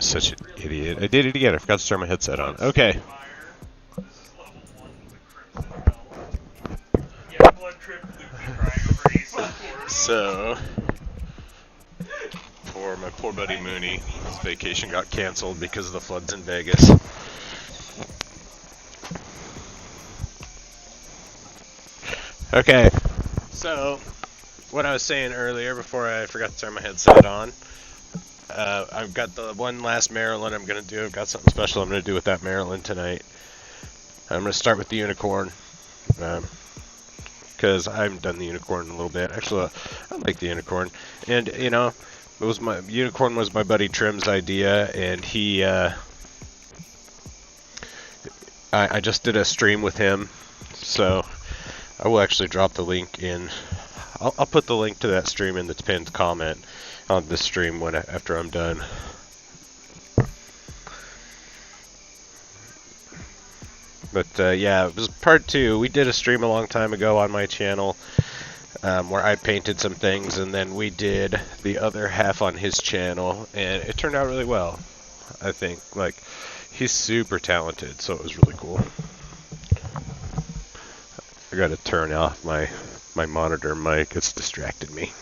Such an idiot. I did it again. I forgot to turn my headset on. Okay. So, for my poor buddy Mooney, his vacation got canceled because of the floods in Vegas. Okay, so what I was saying earlier before I forgot to turn my headset on, I've got the one last Maryland I'm going to do. I've got something special I'm going to do with that Maryland tonight. I'm going to start with the unicorn, because I haven't done the unicorn in a little bit. Actually, I like the unicorn, and you know, unicorn was my buddy Trim's idea, and he, I just did a stream with him, so I will actually drop the link in. I'll put the link to that stream in the pinned comment on this stream after I'm done. But yeah, it was part 2. We did a stream a long time ago on my channel where I painted some things, and then we did the other half on his channel, and it turned out really well. I think, like, he's super talented, so it was really cool. I gotta turn off my monitor mic, it's distracted me.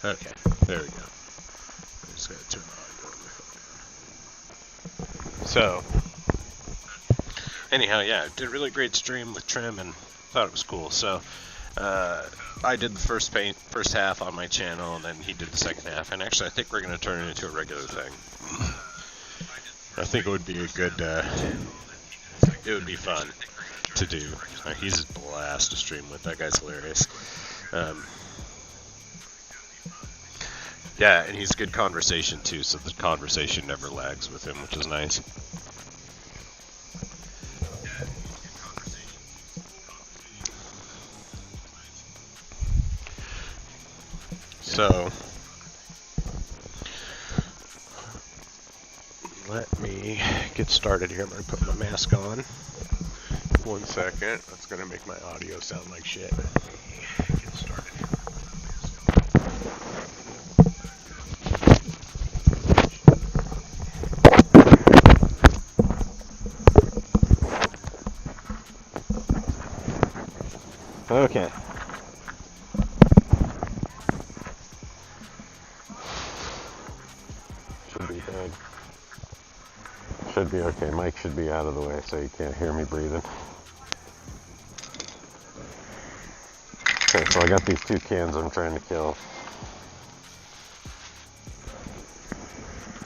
Okay, there we go. I just gotta turn the audio on my phone. So, anyhow, yeah, did a really great stream with Trim and thought it was cool. So, I did the first half on my channel, and then he did the second half. And actually, I think we're gonna turn it into a regular thing. I think it would be a good. It would be fun to do. He's a blast to stream with. That guy's hilarious. Yeah, and he's good conversation too, so the conversation never lags with him, which is nice. So, let me get started here. I'm going to put my mask on. 1 second. That's going to make my audio sound like shit. Get started. Okay. Should be good. Should be okay. Mike should be out of the way so you can't hear me breathing. Okay, so I got these 2 cans I'm trying to kill.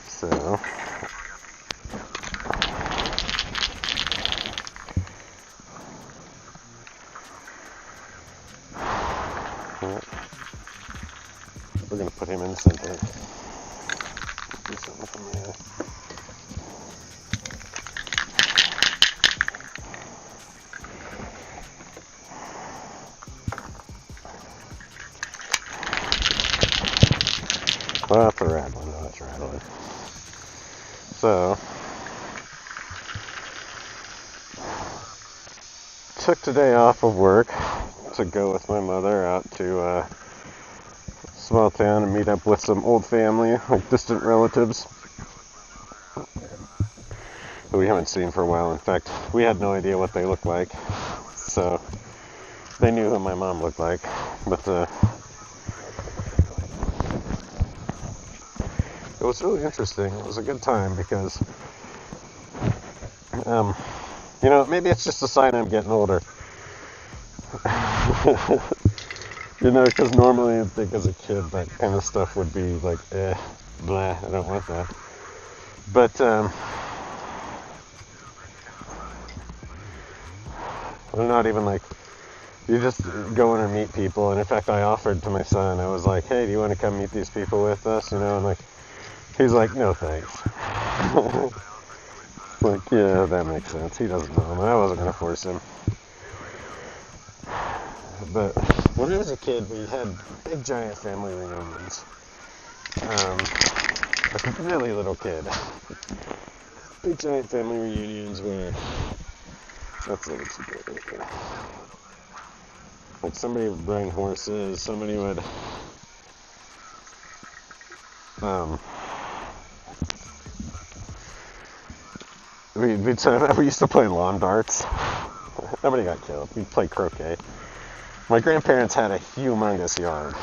So... we're going to put him in the center. Do something from there. Well, that's a rattling. No, that's rattling. So, took today off of work to go with my mother out to a small town and meet up with some old family, like distant relatives who we haven't seen for a while. In fact, we had no idea what they looked like, so they knew who my mom looked like, but it was really interesting. It was a good time because, you know, maybe it's just a sign I'm getting older. You know, because normally I think as a kid that kind of stuff would be like, blah, I don't want that. But, I'm not even like, you just go in and meet people. And in fact, I offered to my son, I was like, hey, do you want to come meet these people with us? You know, and like, he's like, no thanks. It's like, yeah, that makes sense. He doesn't know, and I wasn't going to force him. But when I was a kid, we had big giant family reunions. Like a really little kid. Big giant family reunions where That's a little too big. Like somebody would bring horses, somebody would we used to play lawn darts. Nobody got killed. We'd play croquet. My grandparents had a humongous yard.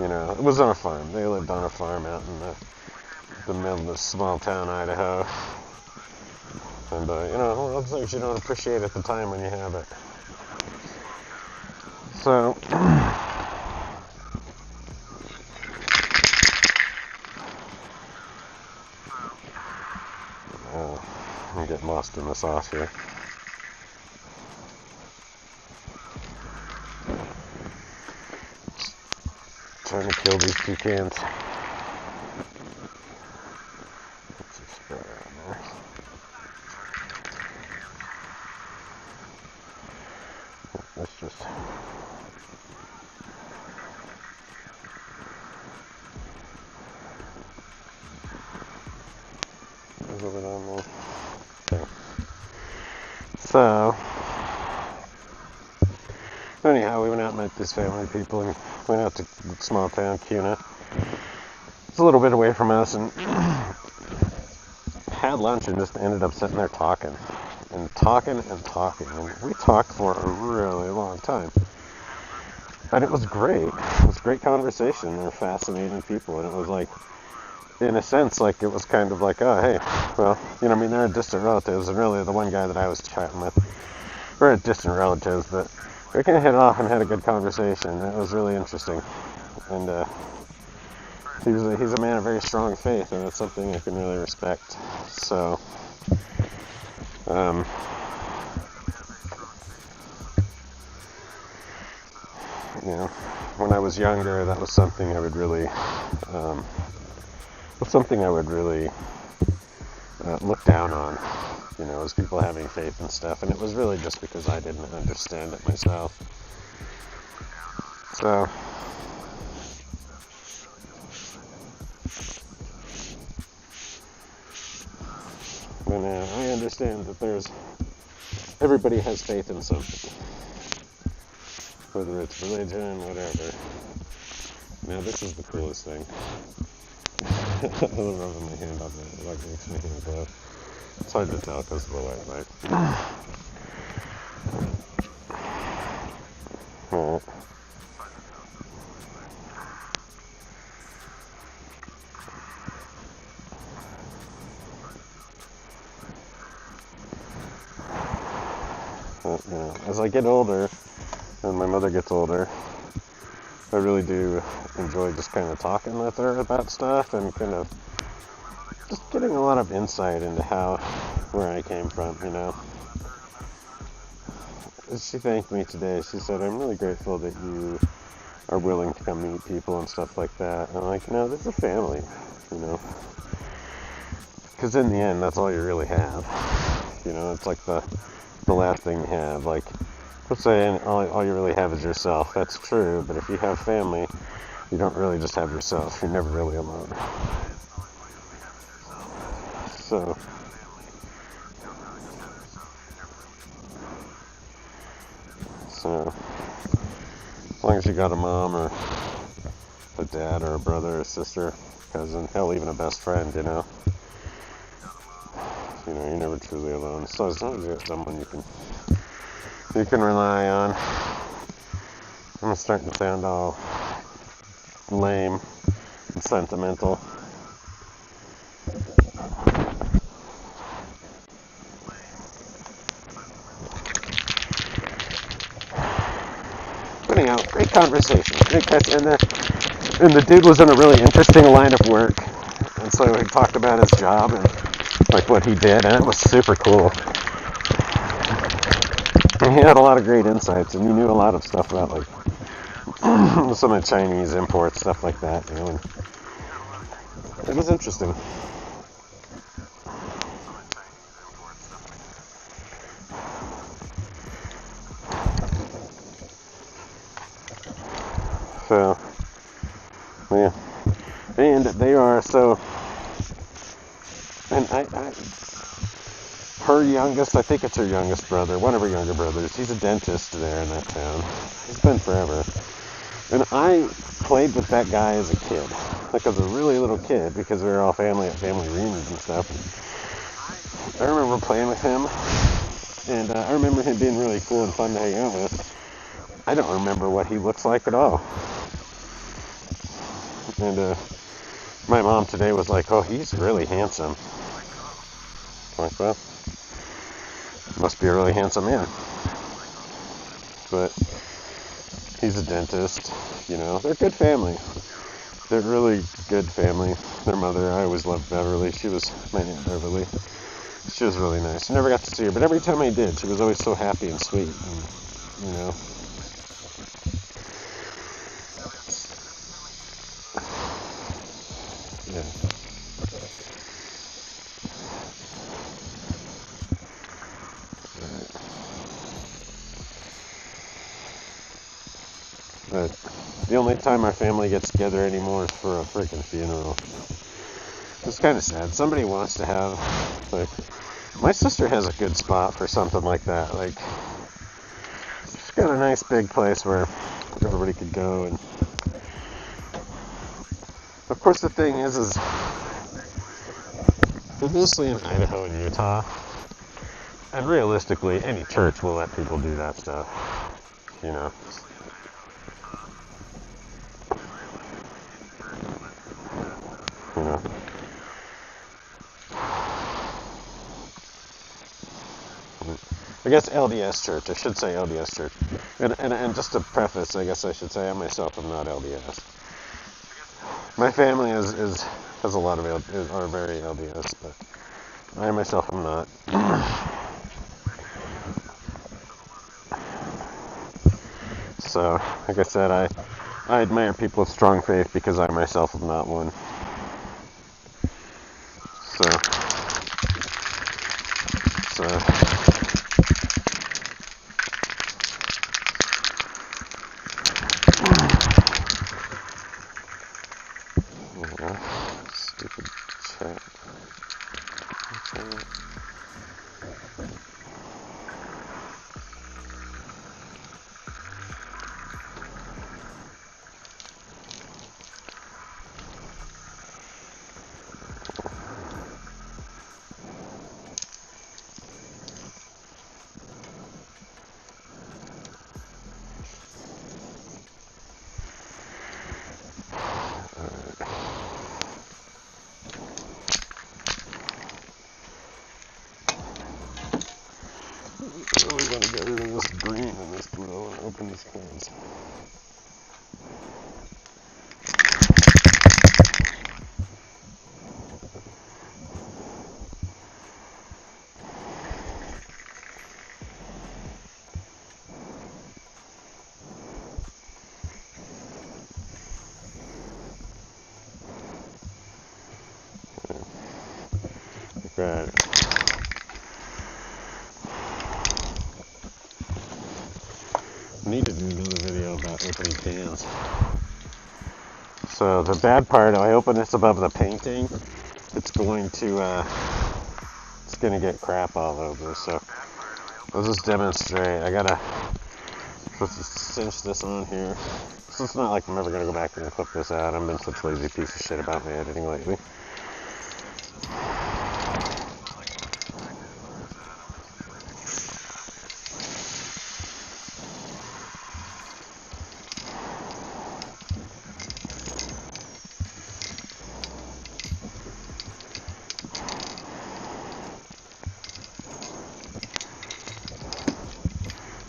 You know, it was on a farm. They lived on a farm out in the middle of this small town, Idaho. And, you know, those things you don't appreciate at the time when you have it. So, I'm getting lost in the sauce here. Trying to kill these toucans. Let's just move it on there. Okay. So anyhow, we went out and met these family people and went out to the small town, Cuna. It's a little bit away from us, and had lunch and just ended up sitting there talking. And talking and talking. And we talked for a really long time. And it was great. It was a great conversation. They're fascinating people. And it was like, in a sense, like it was kind of like, oh, hey, well, you know, I mean, they're distant relatives. And really the one guy that I was chatting with, we're distant relatives, but we kind of hit it off and had a good conversation. It was really interesting. And he's a man of very strong faith, and that's something I can really respect. So, you know, when I was younger, that was something I would really, look down on, you know, as people having faith and stuff, and it was really just because I didn't understand it myself. So, but now I understand that everybody has faith in something. Whether it's religion, whatever. Now this is the coolest thing. I love rubbing my hand on that. It like makes my hand glow. It's hard to tell because of the white light. Alright. You know, as I get older, and my mother gets older, I really do enjoy just kind of talking with her about stuff and kind of just getting a lot of insight into where I came from, you know. She thanked me today. She said, I'm really grateful that you are willing to come meet people and stuff like that. And I'm like, no, this is a family, you know. Because in the end, that's all you really have. You know, it's like the last thing you have. Like, let's say all you really have is yourself. That's true, but if you have family, you don't really just have yourself. You're never really alone. So, as long as you got a mom or a dad or a brother or a sister, cousin, hell, even a best friend, you know, you're never truly alone. So as long as you got someone you can rely on. I'm starting to sound all lame and sentimental. But anyhow, great conversation, great catch, and the dude was in a really interesting line of work, and so he talked about his job and like what he did, and it was super cool. And he had a lot of great insights, and he knew a lot of stuff about like some of the Chinese imports, stuff like that, you know, and it was interesting. So, yeah, and they are so, and her youngest, I think it's her youngest brother, one of her younger brothers, he's a dentist there in that town. He's been forever. And I played with that guy as a kid, like as a really little kid, because we were all family at family reunions and stuff. I remember playing with him, and I remember him being really cool and fun to hang out with. I don't remember what he looks like at all. And my mom today was like, "Oh, he's really handsome." I'm like, well, must be a really handsome man. But he's a dentist, you know. They're a good family. They're really good family. Their mother, I always loved Beverly. She was my Aunt Beverly. She was really nice. I never got to see her, but every time I did, she was always so happy and sweet. And, you know. Yeah. But the only time our family gets together anymore is for a freaking funeral. It's kind of sad. Somebody wants to have, like, my sister has a good spot for something like that. Like, she's got a nice big place where everybody could go. And of course, the thing is we're mostly in Idaho and Utah. And realistically, any church will let people do that stuff, you know. You know. I guess LDS Church. I should say LDS Church. And just to preface, I guess I should say I myself am not LDS. My family has a lot of are very LDS, but I myself am not. So, like I said, I admire people of strong faith because I myself am not one. Stupid chat. Okay. We're going to get rid of this green and this blue and open these cans. Right. I need to do another video about opening cans. So the bad part, if I open this above the painting, it's going to get crap all over. So I'll just demonstrate. I gotta cinch this on here. So it's not like I'm ever gonna go back and clip this out. I've been such a lazy piece of shit about my editing lately.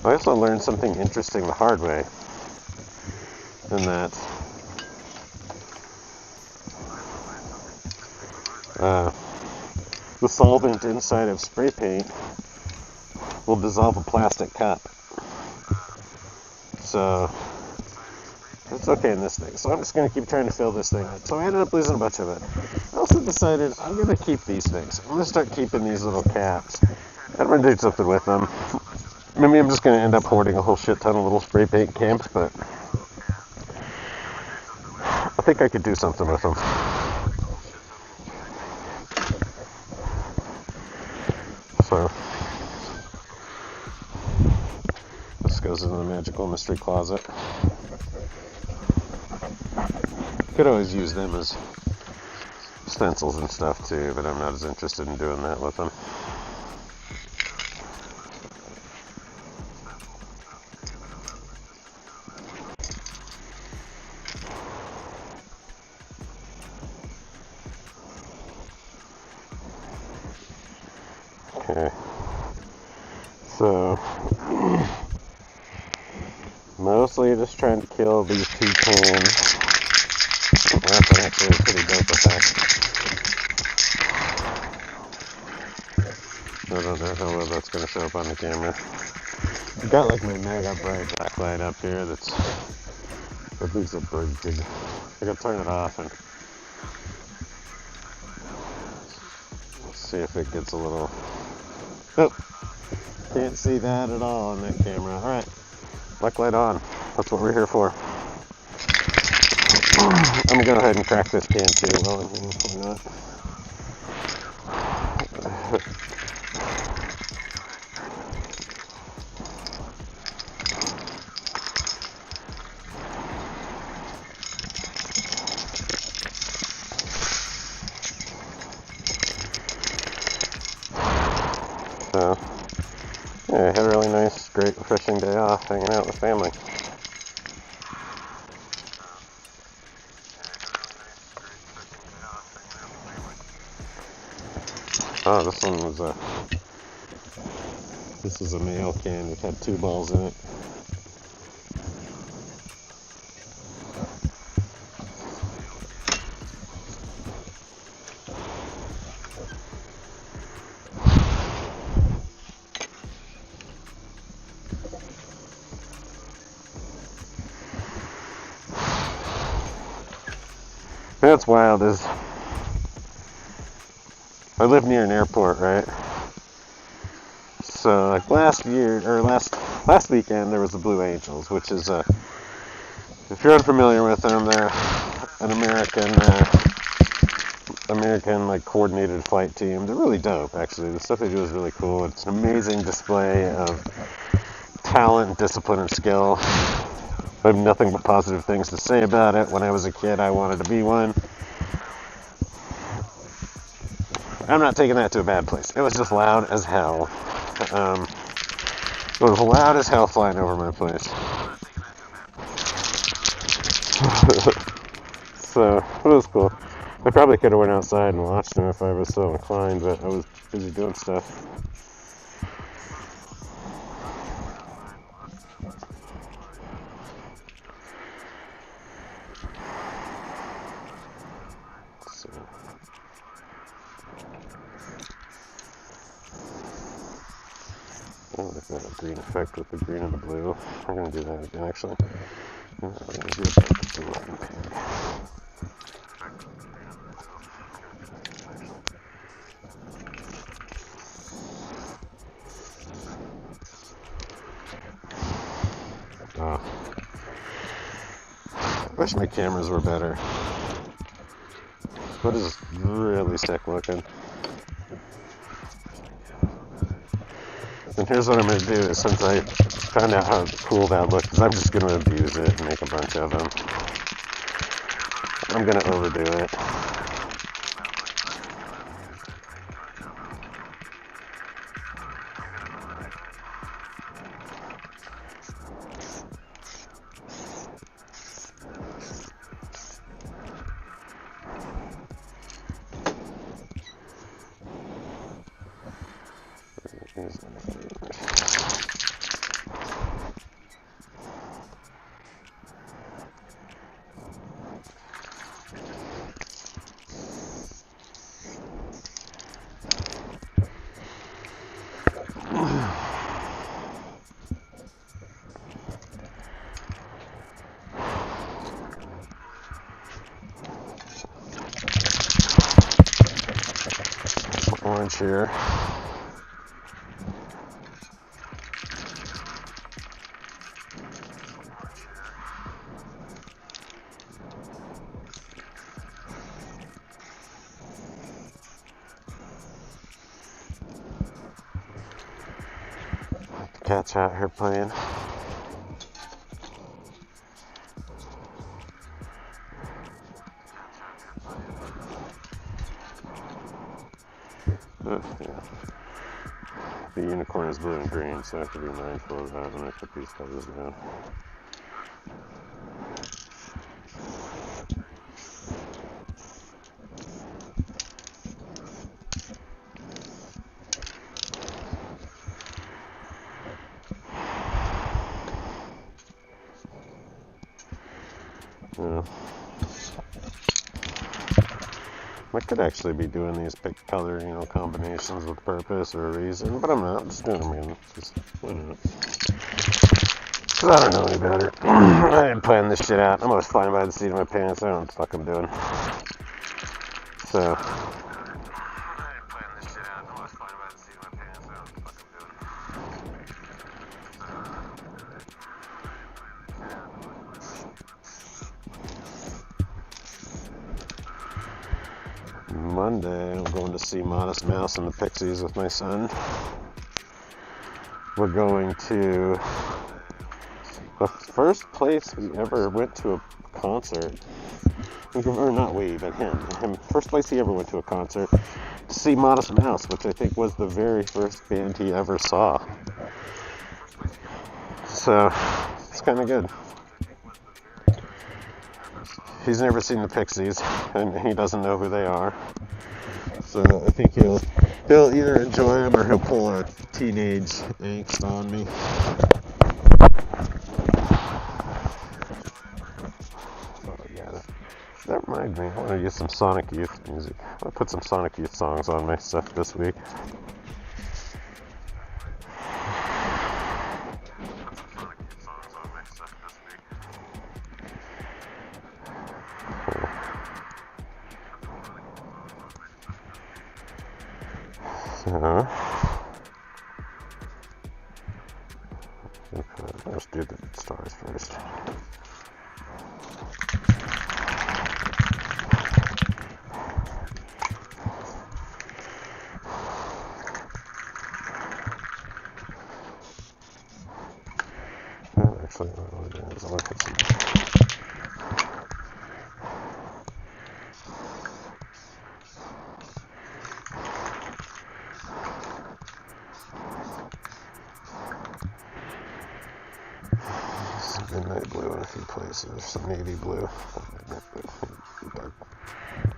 I also learned something interesting the hard way, in that the solvent inside of spray paint will dissolve a plastic cup. So it's okay in this thing. So I'm just going to keep trying to fill this thing up. So I ended up losing a bunch of it. I also decided I'm going to keep these things. I'm going to start keeping these little caps. I'm going to do something with them. Maybe I'm just going to end up hoarding a whole shit ton of little spray paint cans, but I think I could do something with them. So this goes in the magical mystery closet. Could always use them as stencils and stuff too, but I'm not as interested in doing that with them. Okay, so mostly just trying to kill these two cans. That's actually a pretty dope effect. I don't know how well that's going to show up on the camera. I've got like my mega bright blacklight up here but these are pretty big. I gotta turn it off and see if it gets a little... Oh! Can't see that at all on that camera. Alright, blacklight on. That's what we're here for. I'm gonna go ahead and crack this can too. Well, why not? So, yeah, I had a really nice, great, refreshing day off hanging out with family. Oh, this one was this is a male can. It had 2 balls in it. That's wild. I live near an airport, right? So like last weekend there was the Blue Angels, which is if you're unfamiliar with them, they're an American like coordinated flight team. They're really dope, actually. The stuff they do is really cool. It's an amazing display of talent, discipline, and skill. I have nothing but positive things to say about it. When I was a kid, I wanted to be one. I'm not taking that to a bad place. It was just loud as hell. It was loud as hell flying over my place. So, it was cool. I probably could have went outside and watched them if I was so inclined, but I was busy doing stuff. So. Oh, I've got a green effect with the green and the blue. I'm going to do that again, actually. I'm going to do that with the blue and pink. Oh. I wish my cameras were better. But it's really sick looking. And here's what I'm going to do, is since I found out how cool that looks, I'm just going to abuse it and make a bunch of them. I'm going to overdo it. Orange here. cats are out here playing. Yeah. The unicorn is blue and green, so I have to be mindful of that when I put these colors down. Yeah. I could actually be doing these pick color, combinations with purpose or a reason, but I'm not. I'm just doing them again. Just, why not? Because I don't know any better. I didn't plan this shit out. I'm always flying by the seat of my pants. I don't know what the fuck I'm doing. So. Monday, I'm going to see Modest Mouse and the Pixies with my son. We're going to the first place we ever went to a concert, or not we, but him. First place he ever went to a concert to see Modest Mouse, which I think was the very first band he ever saw. So, it's kind of good. He's never seen the Pixies, and he doesn't know who they are. So I think he'll either enjoy them or he'll pull a teenage angst on me. Oh yeah, that reminds me. I want to use some Sonic Youth music. I'll put some Sonic Youth songs on my stuff this week. Let's do the stars first. Actually, what I'm doing is I'm going to put some. Midnight blue in a few places, some navy blue, dark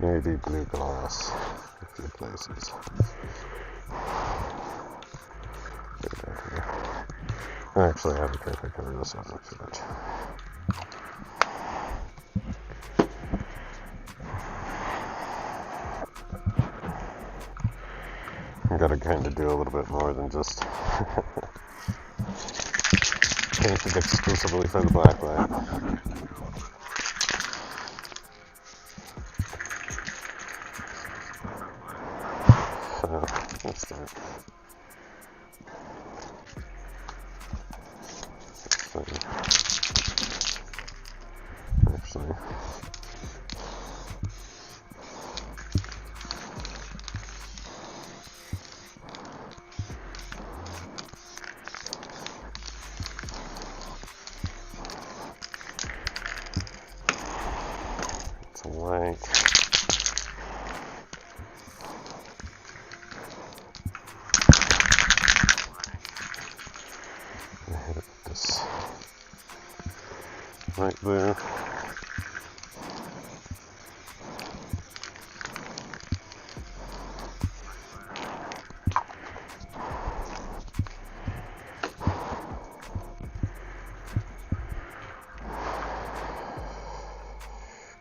navy blue gloss in a few places. Actually, I have a perfect cover this one, not too much. I gotta kind of do a little bit more than just painted exclusively for the Blacklight. So, let's start. Actually. White. I hit it with this light blue.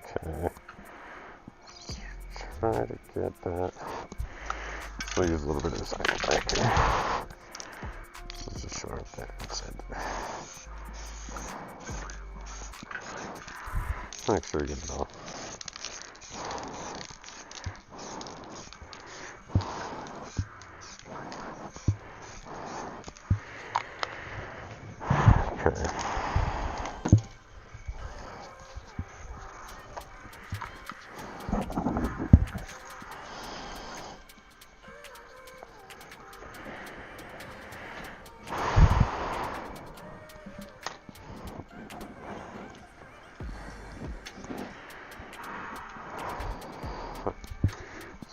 Okay. Try to get that. We'll use a little bit of this back here. Let's just shore up that inside there. Make sure you get it all. Okay.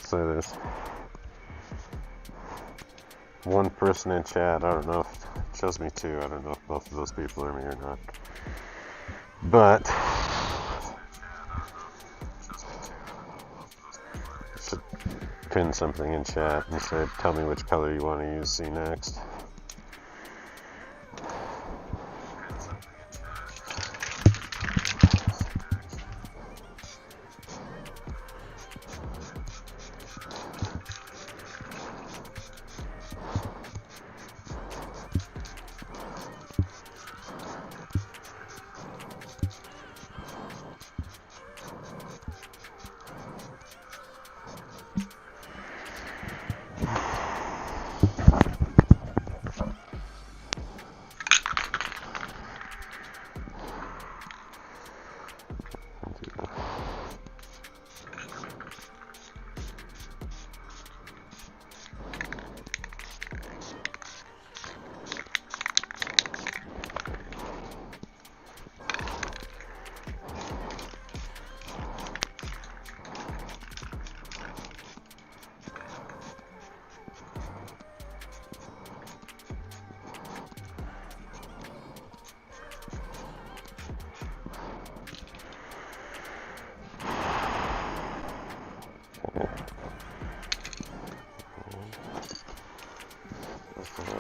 say there's one person in chat. I don't know if it shows me two. I don't know if both of those people are me or not. But should pin something in chat and say, tell me which color you want to use see next.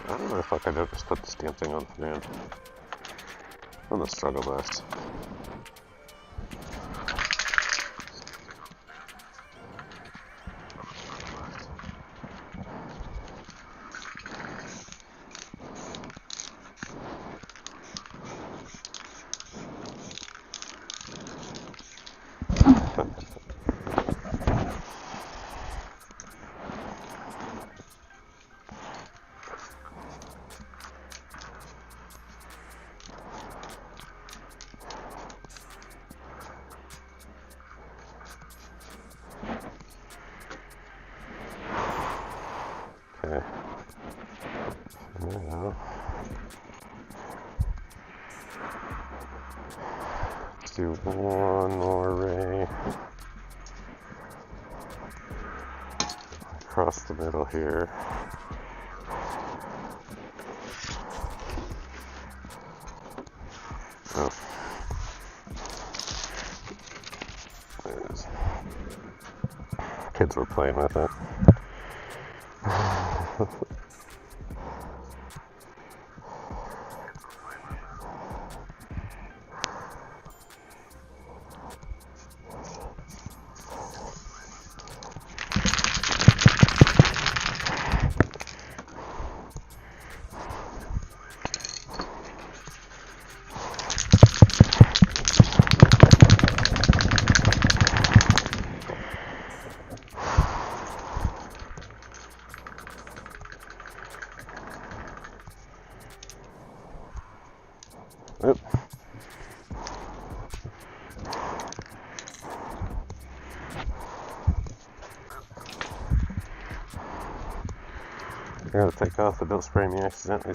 I don't know if I could just put this damn thing on command. On the struggle bus. Okay. Now, let's do one more ray across the middle here. Oh. Kids were playing with it. Oop. I gotta take off, but don't spray me accidentally.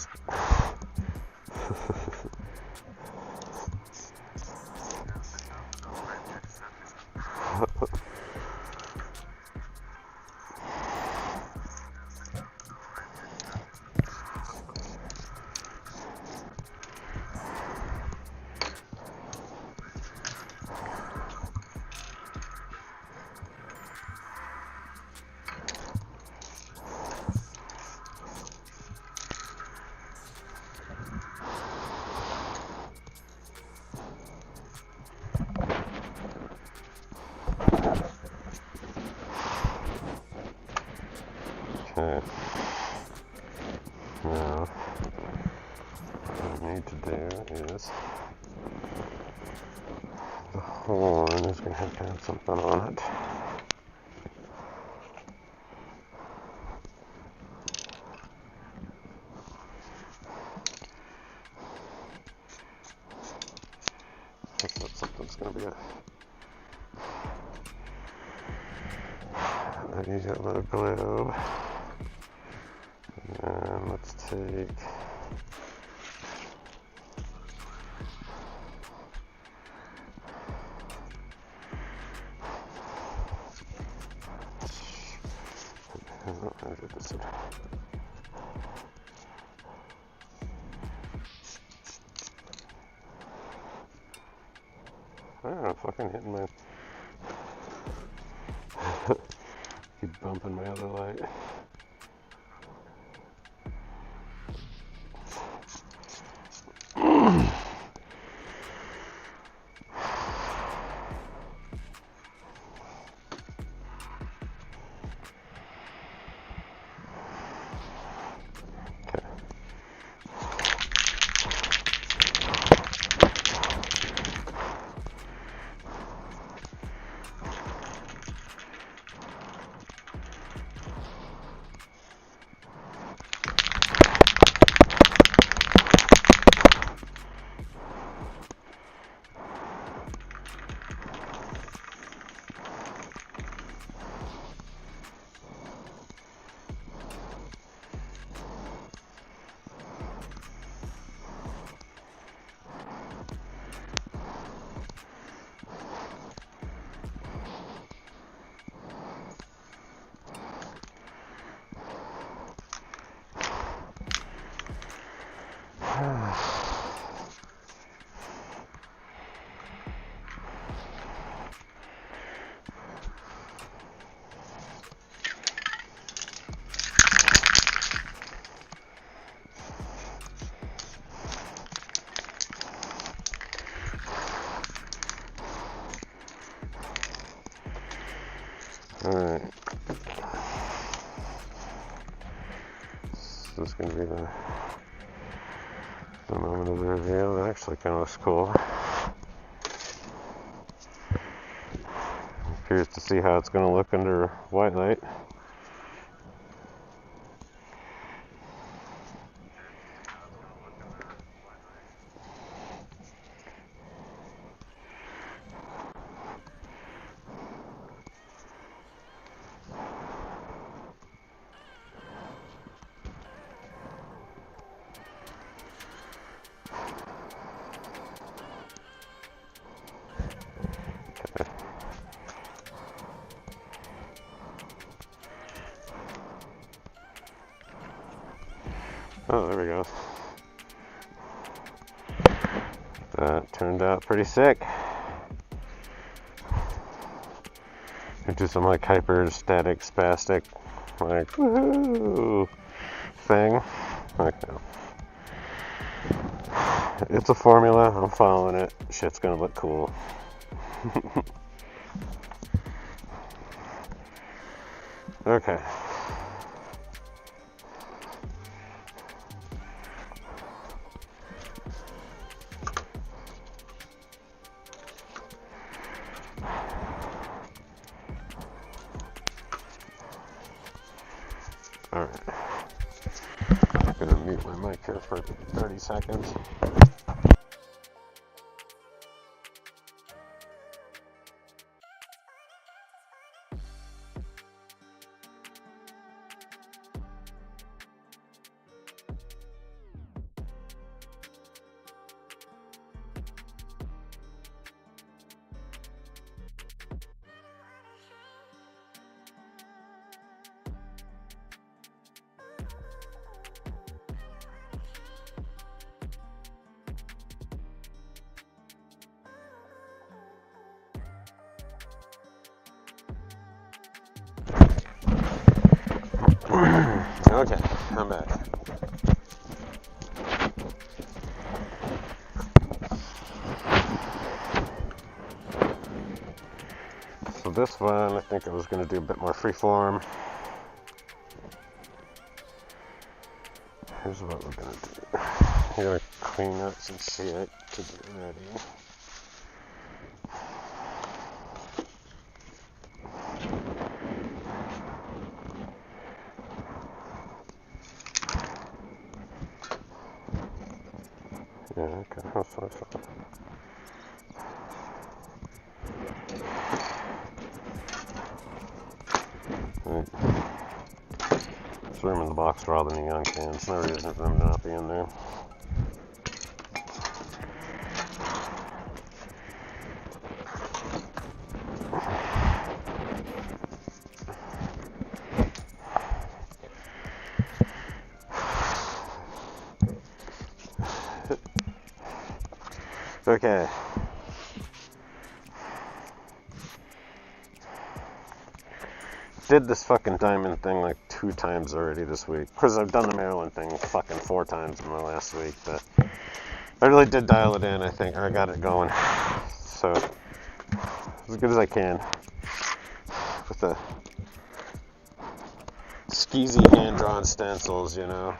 Okay. Now, what I need to do is the horn is going to have something on it. I think that something's going to be I need a little globe. And let's take I'm fucking hitting my... Keep bumping my other light. Alright. This is going to be the moment of the reveal. It actually kind of looks cool. I'm curious to see how it's going to look under white light. Oh, there we go. That turned out pretty sick. Do some like hyper static spastic like woohoo thing. Okay. It's a formula, I'm following it. Shit's gonna look cool. Okay. Alright. I'm gonna mute my mic here for 30 seconds. Okay, I'm back. So this one, I think I was going to do a bit more freeform. Here's what we're going to do. I'm going to clean up some shit to get ready. Yeah, okay, that's fine. Right. There's room in the box for all the neon cans. No reason for them to not be in there. Okay. Did this fucking diamond thing like 2 times already this week. Because I've done the Maryland thing fucking 4 times in the last week, but I really did dial it in, I think, or I got it going. So, as good as I can. With the skeezy hand-drawn stencils, you know.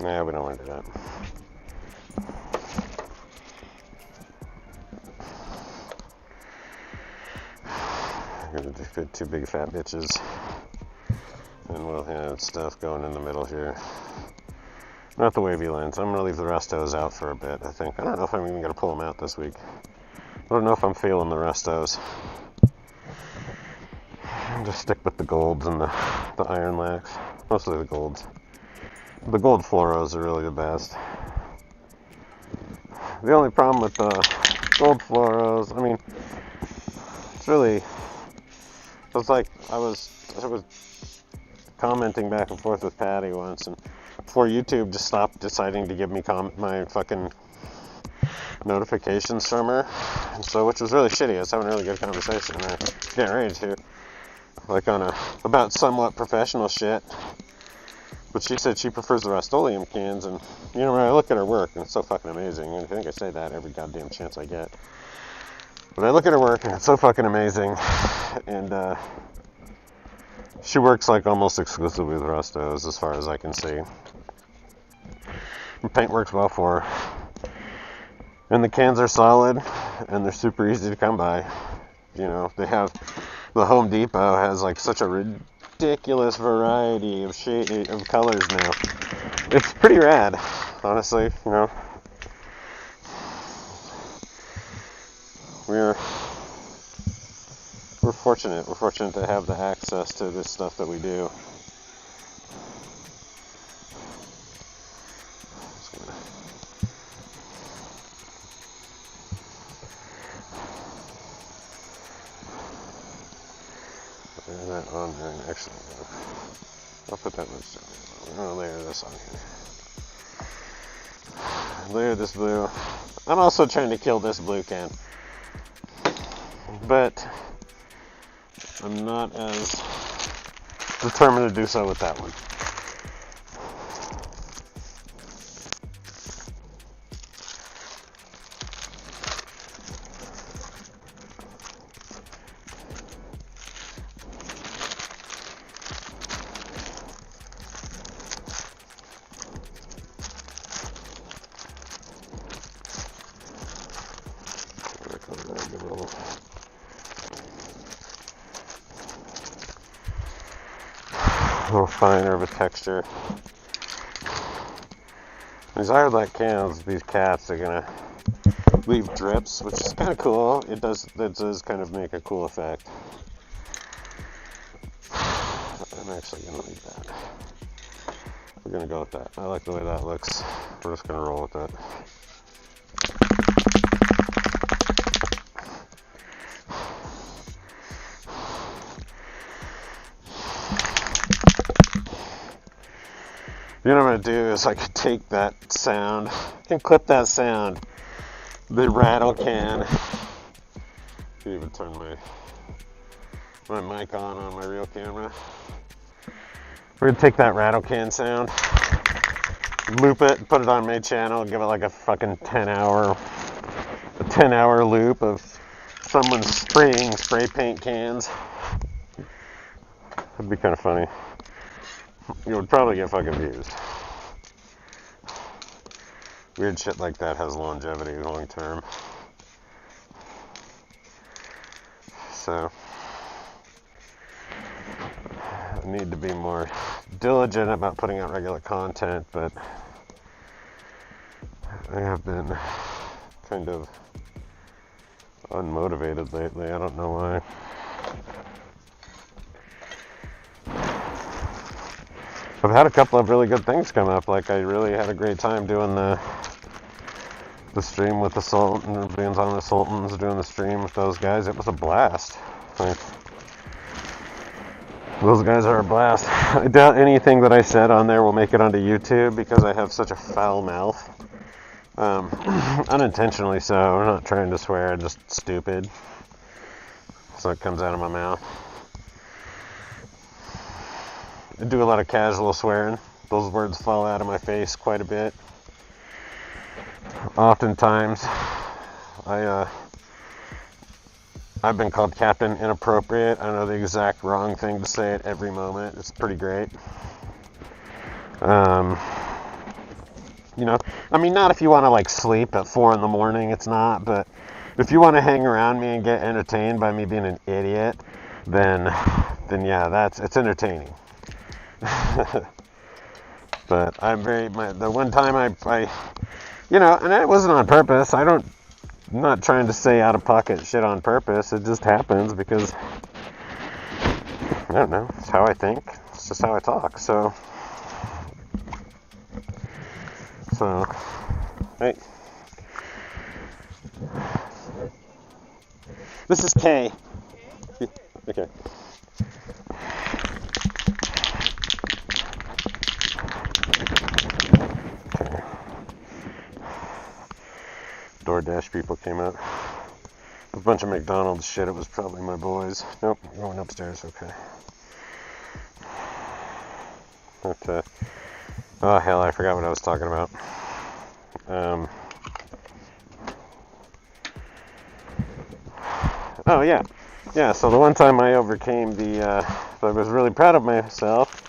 Yeah, we don't want to do that. I'm going to do 2 big fat bitches. And we'll have stuff going in the middle here. Not the wavy lines. I'm going to leave the restos out for a bit, I think. I don't know if I'm even going to pull them out this week. I don't know if I'm feeling the restos. I'll just stick with the golds and the iron lacks. Mostly the golds. The gold fluoros are really the best. The only problem with the gold fluoros, I mean, it's really, it's like I was commenting back and forth with Patty once, and before YouTube just stopped deciding to give me my fucking notifications from her, and so, which was really shitty. I was having a really good conversation, and I was getting ready to, like, about somewhat professional shit. But she said she prefers the Rust-Oleum cans, and, you know, when I look at her work, and it's so fucking amazing, and I think I say that every goddamn chance I get. But I look at her work, and it's so fucking amazing, and, she works, like, almost exclusively with Rustos, as far as I can see. And paint works well for her. And the cans are solid, and they're super easy to come by. You know, they have, the Home Depot has, like, such a ridiculous variety of colors now. It's pretty rad, honestly, you know. We're fortunate. We're fortunate to have the access to this stuff that we do. That on there, actually, I'll put that much down. I'm gonna layer this on here. Layer this blue. I'm also trying to kill this blue can, but I'm not as determined to do so with that one. A little finer of a texture. These Iron Black cans, these caps are gonna leave drips, which is kind of cool. It does kind of make a cool effect. I'm actually gonna leave that. We're gonna go with that. I like the way that looks. We're just gonna roll with that. You know what I'm going to do is I could take that sound, I can clip that sound, the rattle can. I can even turn my mic on my real camera. We're going to take that rattle can sound, loop it, put it on my channel, give it like a fucking 10-hour loop of someone spraying spray paint cans. That'd be kind of funny. You would probably get fucking views. Weird shit like that has longevity long term. So, I need to be more diligent about putting out regular content, but I have been kind of unmotivated lately. I don't know why. I've had a couple of really good things come up. Like I really had a great time doing the stream with the Sultan, being on the Sultans, doing the stream with those guys. It was a blast. Like, those guys are a blast. I doubt anything that I said on there will make it onto YouTube because I have such a foul mouth. Unintentionally so. I'm not trying to swear, just stupid. So it comes out of my mouth. I do a lot of casual swearing. Those words fall out of my face quite a bit. Oftentimes, I've been called Captain Inappropriate. I know the exact wrong thing to say at every moment. It's pretty great. You know, I mean, not if you want to like sleep at 4 a.m, it's not, but if you want to hang around me and get entertained by me being an idiot, then yeah, it's entertaining. But I'm the one time I you know, and it wasn't on purpose. I'm not trying to say out of pocket shit on purpose. It just happens because I don't know. It's how I think. It's just how I talk. So hey, this is Kay. Okay. DoorDash people came out. A bunch of McDonald's shit. It was probably my boys. Nope, going upstairs. Okay. But, oh hell, I forgot what I was talking about. Oh yeah. So the one time I overcame I was really proud of myself.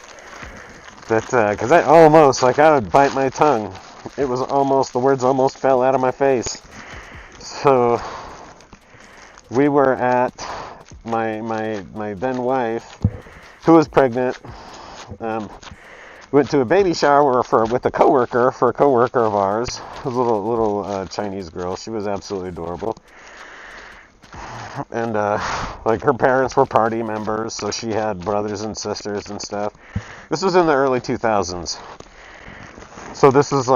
Because I would bite my tongue. It was the words almost fell out of my face. So we were at my then wife, who was pregnant, went to a baby shower with a coworker of ours, a little Chinese girl. She was absolutely adorable. And like her parents were party members, so she had brothers and sisters and stuff. This was in the early 2000s. So this was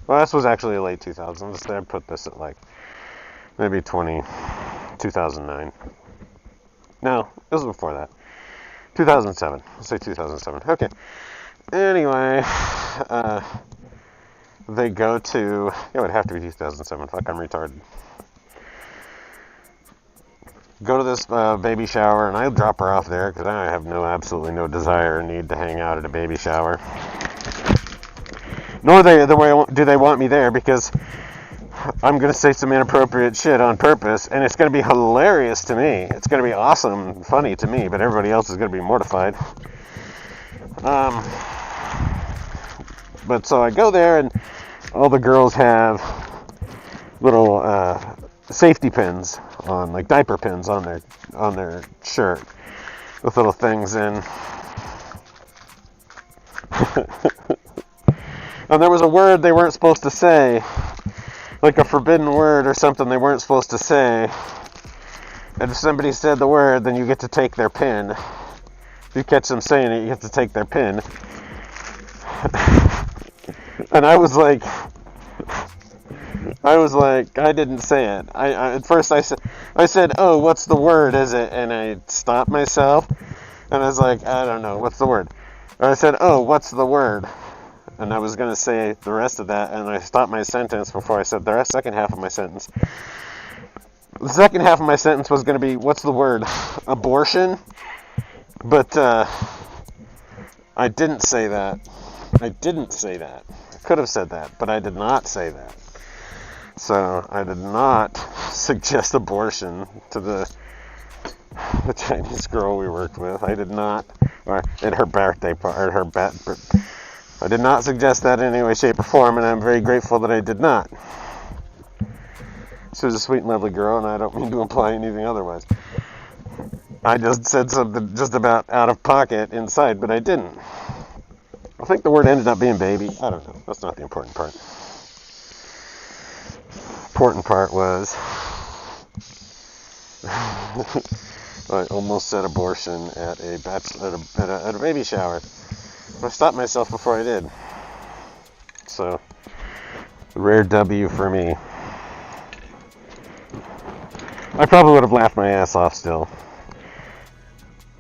this was actually late 2000s. I put this at like maybe 2009. No, it was before that. 2007. Let's say 2007. Okay. Anyway, they go to, it would have to be 2007. Fuck, I'm retarded. Go to this baby shower, and I drop her off there because I have absolutely no desire or need to hang out at a baby shower. Nor do they want me there because I'm going to say some inappropriate shit on purpose, and it's going to be hilarious to me. It's going to be awesome and funny to me, but everybody else is going to be mortified. But so I go there, and all the girls have little safety pins on, like diaper pins on their shirt with little things in. And there was a word they weren't supposed to say, like a forbidden word or something they weren't supposed to say. And if somebody said the word, then you get to take their pin. If you catch them saying it, you get to take their pin. And I was like, I didn't say it. At first I said, oh, what's the word, is it? And I stopped myself, and I was like, I don't know, what's the word? And I said, oh, what's the word? And I was going to say the rest of that, and I stopped my sentence before I said the second half of my sentence. The second half of my sentence was going to be, what's the word? Abortion? But I didn't say that. I could have said that, but I did not say that. So I did not suggest abortion to the Chinese girl we worked with. I did not, or at her birthday party, I did not suggest that in any way, shape, or form, and I'm very grateful that I did not. She was a sweet and lovely girl, and I don't mean to imply anything otherwise. I just said something just about out of pocket inside, but I didn't. I think the word ended up being baby. I don't know. That's not the important part. Important part was I almost said abortion at a baby shower. I stopped myself before I did. So, rare W for me. I probably would have laughed my ass off still.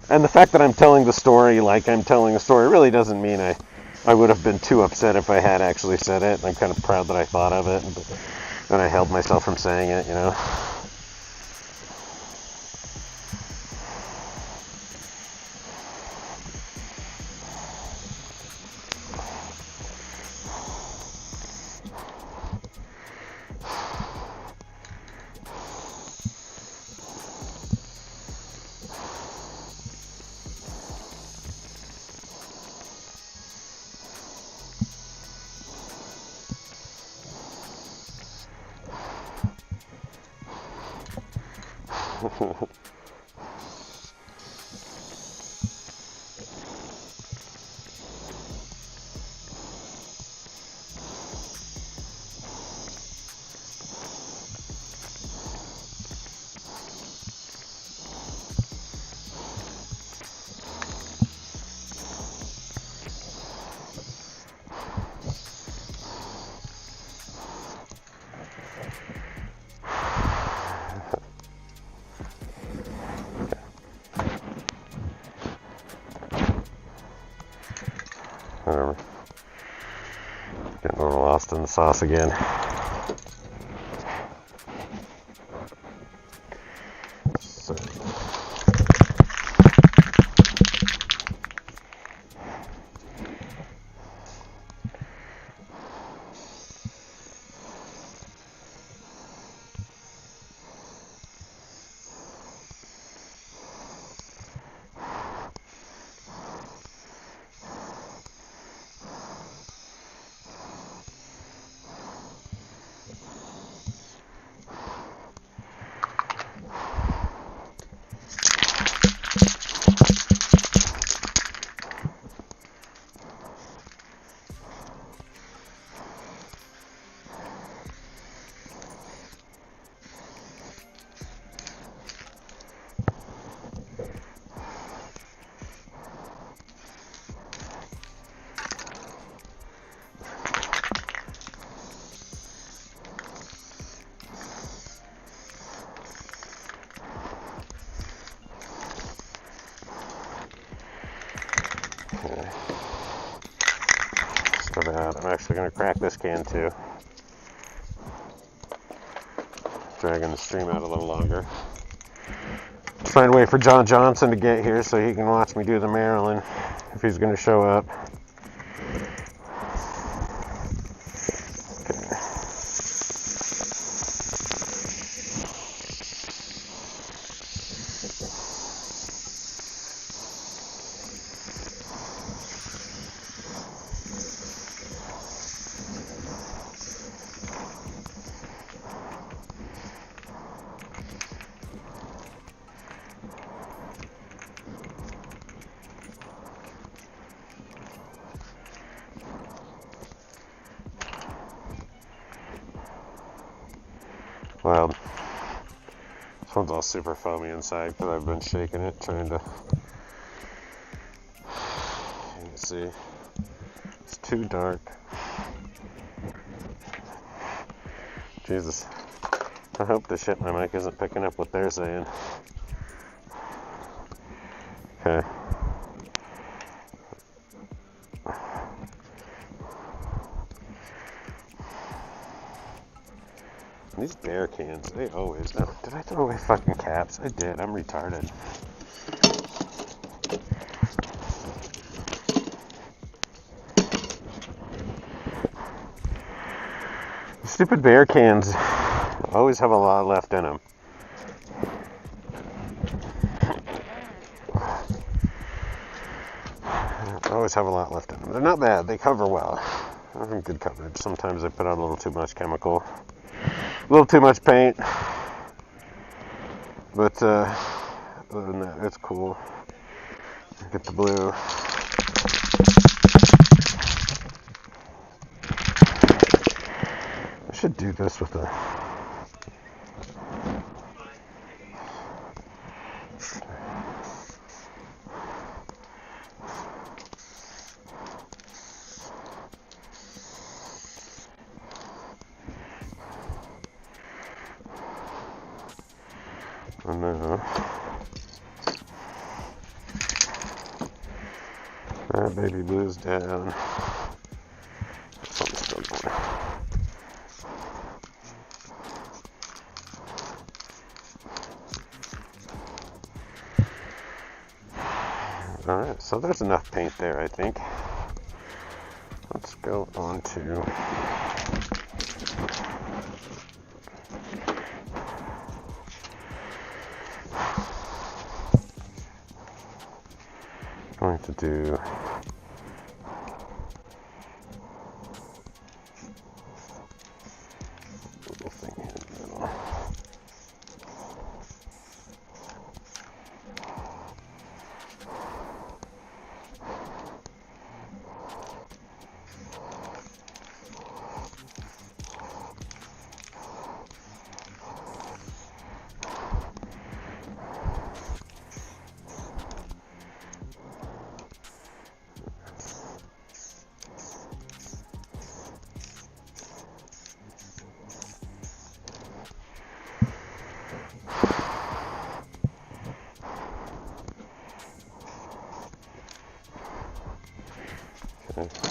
And the fact that I'm telling the story like I'm telling a story really doesn't mean I would have been too upset if I had actually said it. I'm kind of proud that I thought of it, and I held myself from saying it, you know. Whatever. Getting a little lost in the sauce again. So. I'm actually going to crack this can too. Dragging the stream out a little longer. Trying to wait for John Johnson to get here so he can watch me do the Maryland if he's going to show up. Well, this one's all super foamy inside because I've been shaking it, trying to see. It's too dark. Jesus. I hope the shit my mic isn't picking up what they're saying. Okay. These bear cans, they always... Oh, did I throw away fucking caps? I did. I'm retarded. Stupid bear cans always have a lot left in them. Always have a lot left in them. They're not bad. They cover well. They're in good coverage. Sometimes I put out a little too much chemical. A little too much paint. But other than that, it's cool. Get the blue. I should do this with a... now that baby blue's down. Something's still going. Alright, so there's enough paint there, I think. Let's go on to going to do a little thing here in the middle. Okay.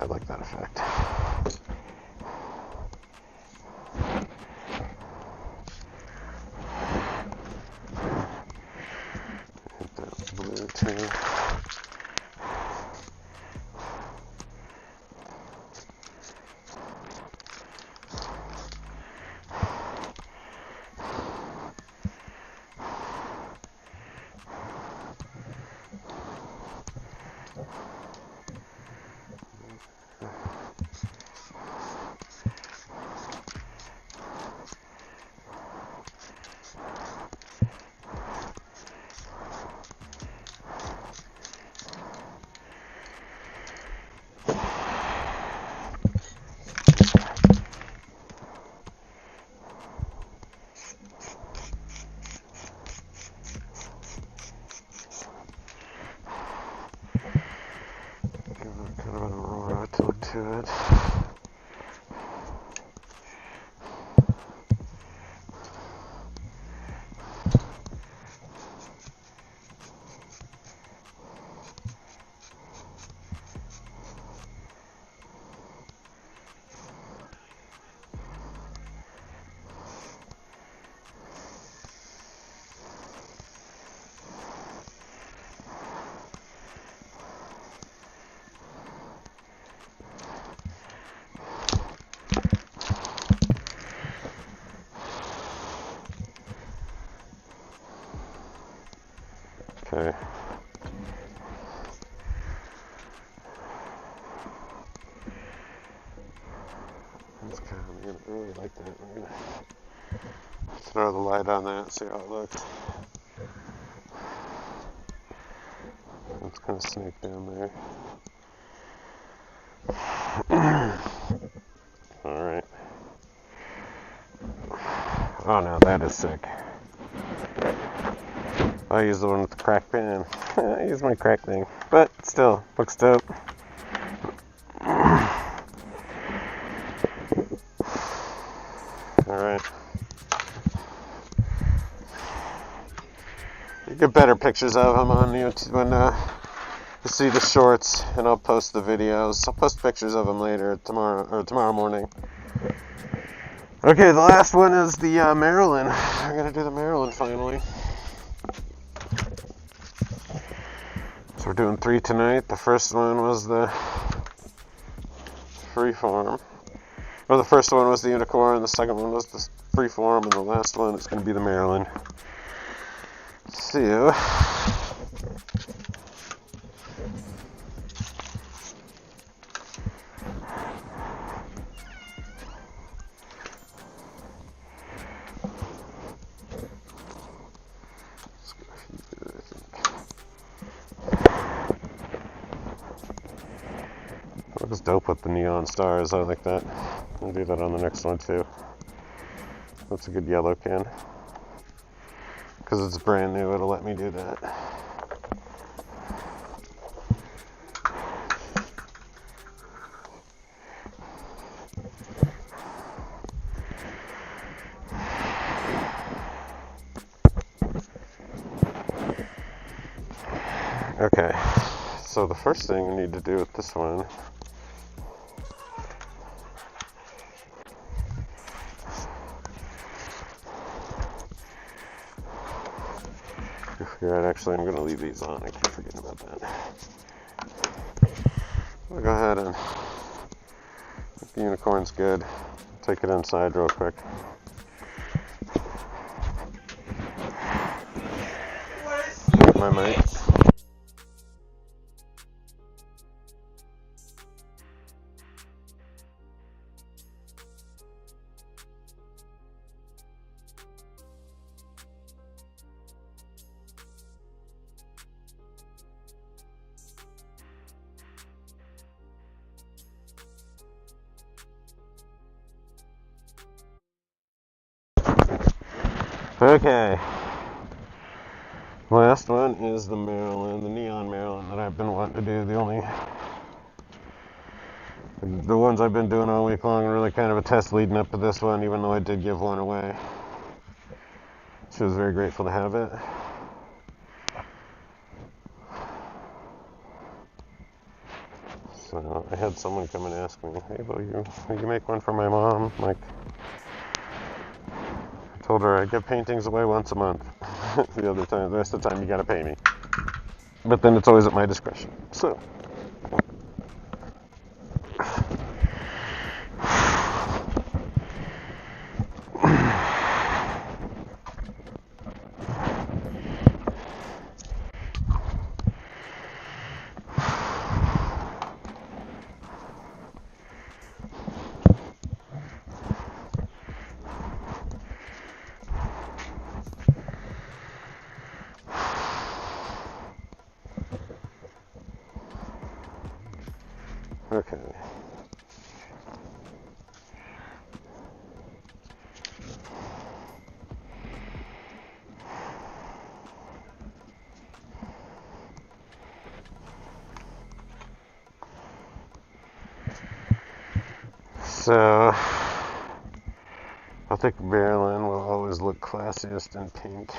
I like that effect. Hit that blue too. Kind of an aurora look to it. Okay. That's kind of, I really like that. I'm gonna throw the light on that and see how it looks. It's kind of snake down there. Alright. Oh no, that is sick. I use the one with the crack pen. I use my crack thing. But still, looks dope. Alright. You get better pictures of him on YouTube when you see the shorts, and I'll post the videos. I'll post pictures of him later tomorrow morning. Okay, the last one is the Maryland. We're gonna do the Maryland finally. So we're doing 3 tonight. The first one was the Freeform. Or the first one was the Unicorn, and the second one was the Freeform, and the last one is going to be the Maryland. So, looks dope with the neon stars. I like that. I'll do that on the next one too. That's a good yellow can. Because it's brand new, it'll let me do that. Okay, so the first thing I need to do with this one actually, I'm going to leave these on. I keep forgetting about that. I'll go ahead and if the Unicorn's good, take it inside real quick. My mic. Okay. Last one is the Maryland, the neon Maryland that I've been wanting to do. The ones I've been doing all week long are really kind of a test leading up to this one, even though I did give one away. She was very grateful to have it. So I had someone come and ask me, hey, will you make one for my mom? I'm like, I told her I give paintings away once a month. The rest of the time you gotta pay me. But then it's always at my discretion. So. Okay. So, I think Maryland will always look classiest in pink.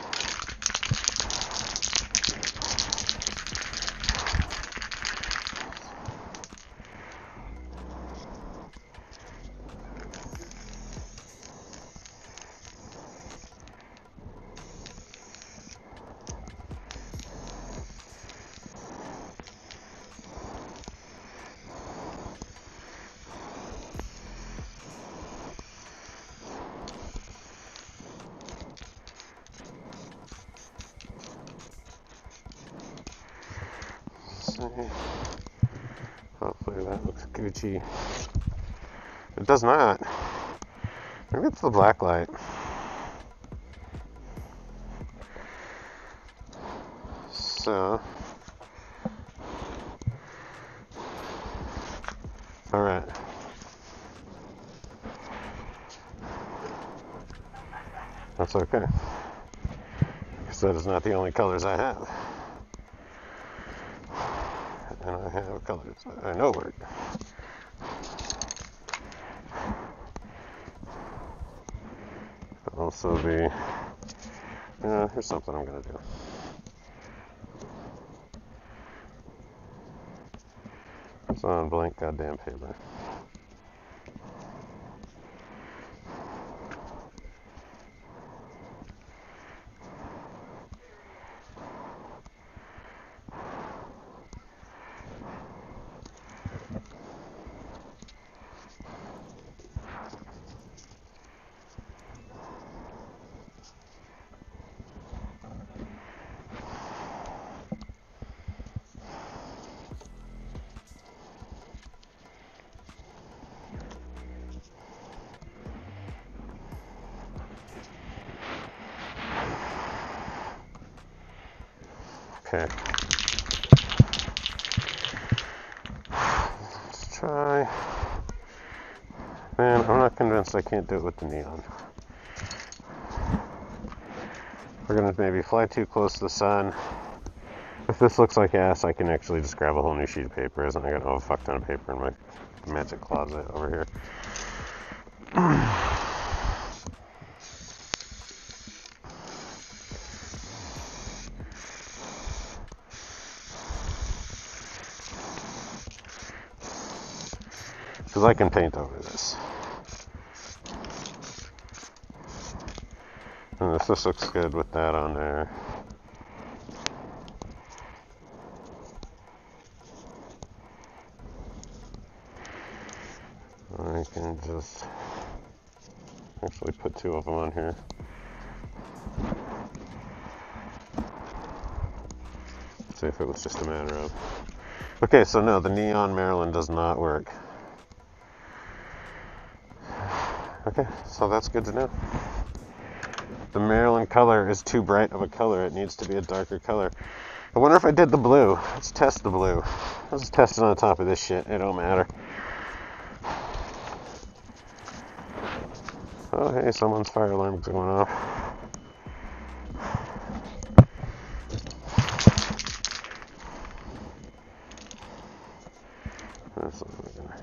Hopefully that looks Gucci. It does not. Maybe it's the Blacklight. So, all right. That's okay. Because that is not the only colors I have. And I have colors I know work. also be, here's something I'm going to do. It's on blank goddamn paper. Okay. Let's try. Man, I'm not convinced I can't do it with the neon. We're gonna maybe fly too close to the sun. If this looks like ass, I can actually just grab a whole new sheet of paper. Isn't I got a fuck ton of paper in my magic closet over here. Because I can paint over this. And if this looks good with that on there. I can just actually put two of them on here. See if it was just a matter of. Okay, so no, the neon Maryland does not work. Okay, so that's good to know. The Maryland color is too bright of a color. It needs to be a darker color. I wonder if I did the blue. Let's test the blue. Let's test it on top of this shit. It don't matter. Oh, hey, someone's fire alarm's going off. That's what we're gonna...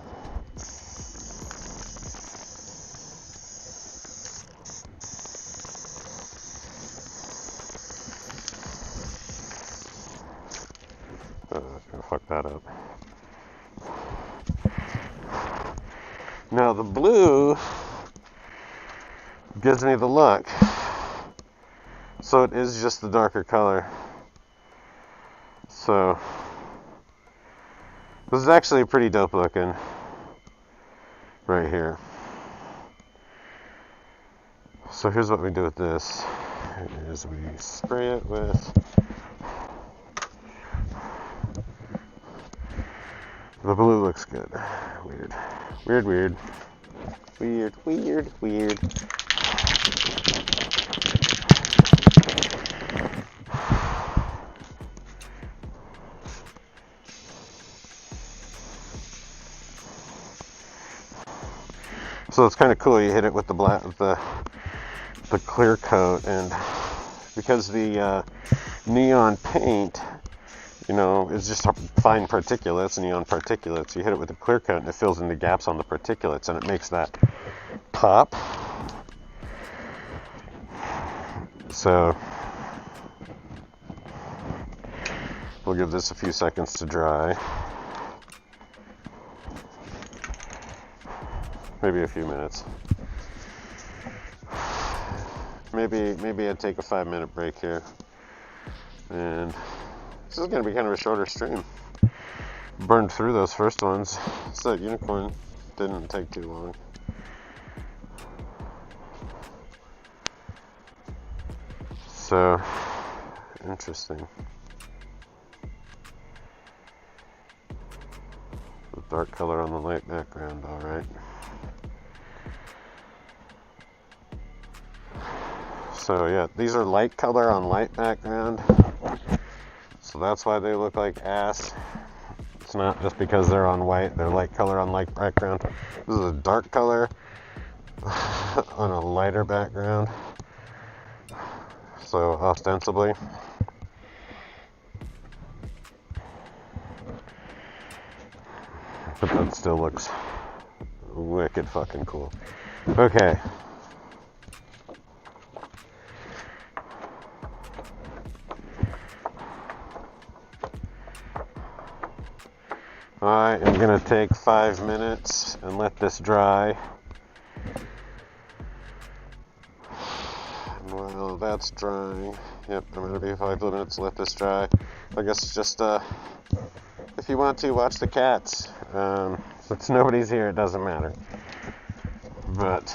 Gonna fuck that up. Now the blue gives me the look, so it is just the darker color. So this is actually pretty dope looking right here. So here's what we do with this, is we spray it with the blue. Looks good. Weird. Weird, weird. Weird, weird, weird. So it's kind of cool. You hit it with the black, the clear coat, and because the neon paint, you know, is just fine particulates, neon particulates. You hit it with the clear coat, and it fills in the gaps on the particulates, and it makes that pop. So we'll give this a few seconds to dry. Maybe a few minutes. Maybe I'd take a 5-minute break here. And this is going to be kind of a shorter stream. Burned through those first ones. So that unicorn didn't take too long. So, interesting. The dark color on the light background, alright. So yeah, these are light color on light background. So that's why they look like ass. It's not just because they're on white, they're light color on light background. This is a dark color on a lighter background. So ostensibly. But that still looks wicked fucking cool. Okay. I'm going to take 5 minutes and let this dry. And while that's drying, yep, I'm going to be 5 minutes, let this dry. I guess just, if you want to, watch the cats. Since nobody's here, it doesn't matter. But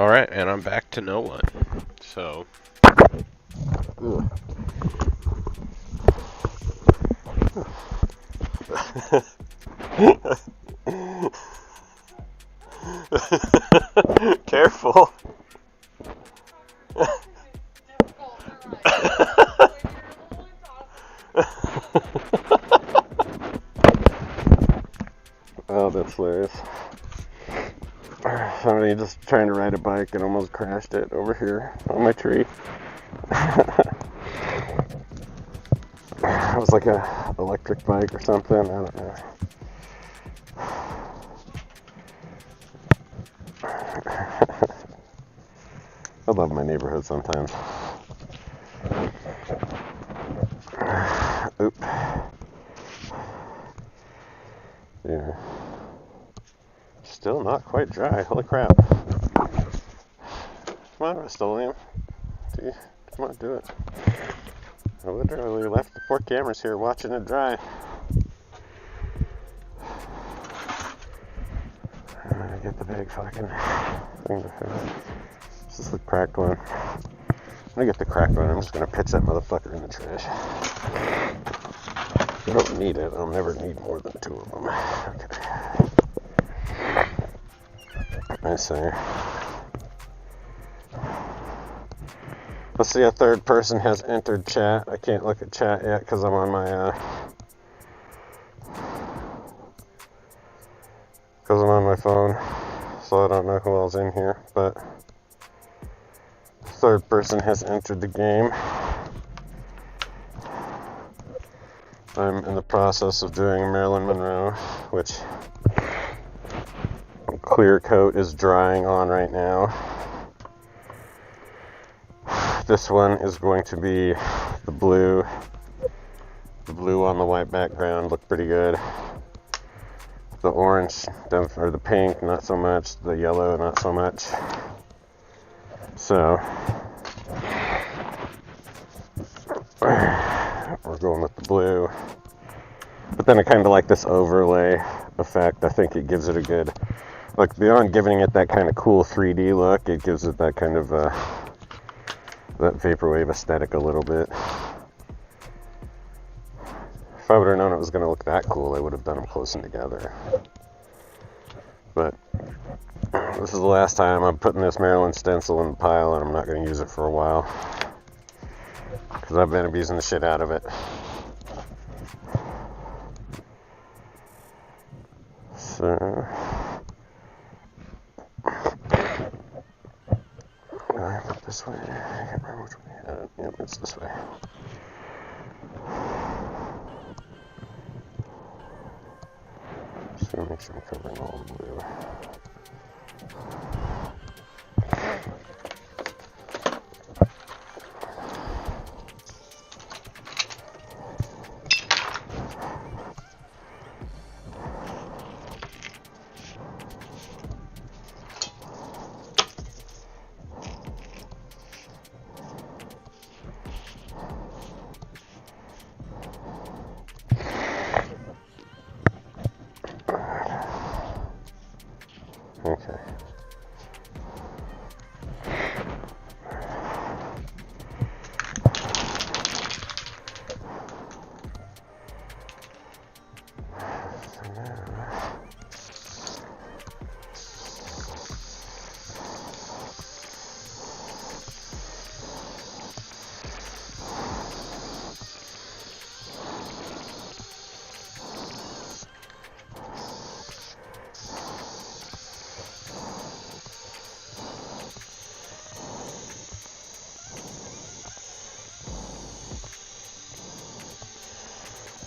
Alright, and I'm back to no one. So. Careful. Oh, that's hilarious. Somebody just trying to ride a bike and almost crashed it over here on my tree. It was like a electric bike or something. I don't know. I love my neighborhood sometimes. Oop. Yeah. Still not quite dry. Holy crap. Come on, Rust-Oleum. Come on, do it. I literally left the poor cameras here watching it dry. I'm gonna get the big fucking thing to finish. This is the cracked one. I'm gonna get the cracked one. I'm just gonna pitch that motherfucker in the trash. I don't need it. I'll never need more than 2 of them. Okay. I see. Let's see, a third person has entered chat. I can't look at chat yet because I'm on my phone, so I don't know who else in here, but third person has entered the game. I'm in the process of doing Marilyn Monroe, which clear coat is drying on right now. This one is going to be the blue. The blue on the white background looked pretty good. The orange, or the pink, not so much. The yellow, not so much. So, we're going with the blue. But then I kind of like this overlay effect. I think it gives it a good, like beyond giving it that kind of cool 3D look, it gives it that kind of, that vaporwave aesthetic a little bit. If I would have known it was going to look that cool, I would have done them close together. But this is the last time I'm putting this Maryland stencil in the pile, and I'm not going to use it for a while because I've been abusing the shit out of it. So I put it this way. I can't remember which way I had it. Yep, it's this way. Just gonna make sure I'm covering all the blue. Okay.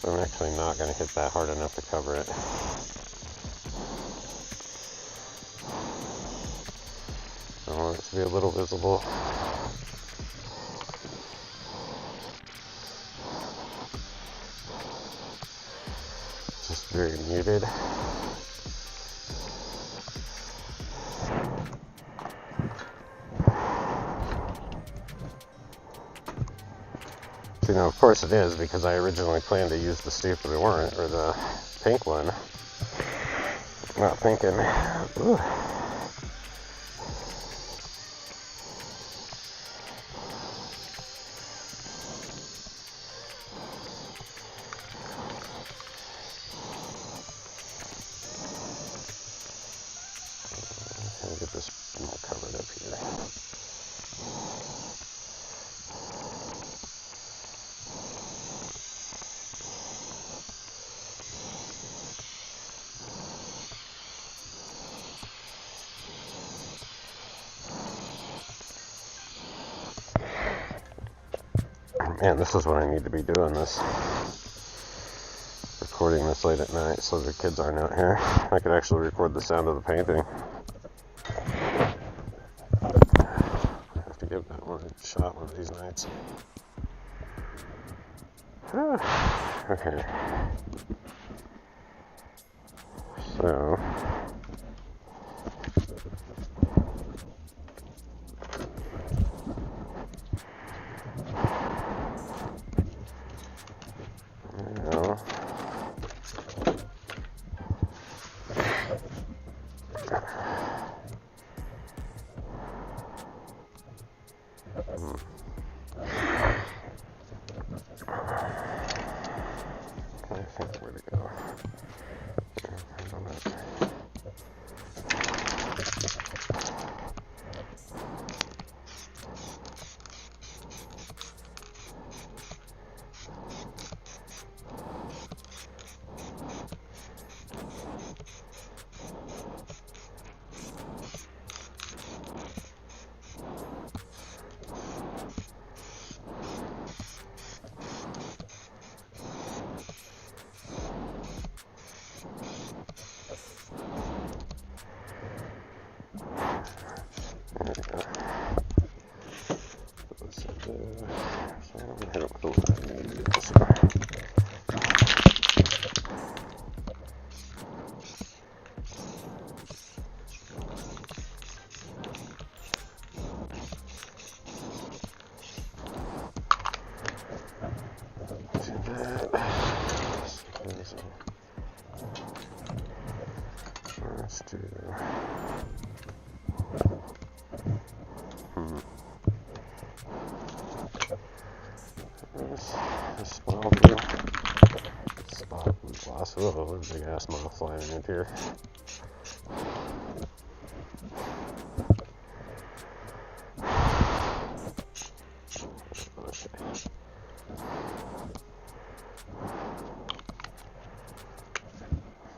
I'm actually not going to hit that hard enough to cover it. I want it to be a little visible. Just very muted. You know, of course it is, because I originally planned to use the stupid orange, or the pink one. Not thinking, ooh. Let me get this more covered up here. Man, this is what I need to be doing, this. Recording this late at night so the kids aren't out here. I could actually record the sound of the painting. I have to give that one a shot one of these nights. Okay. So... where to go? Let's do this small blue spot blue gloss. Oh, there's a big ass moth flying in here.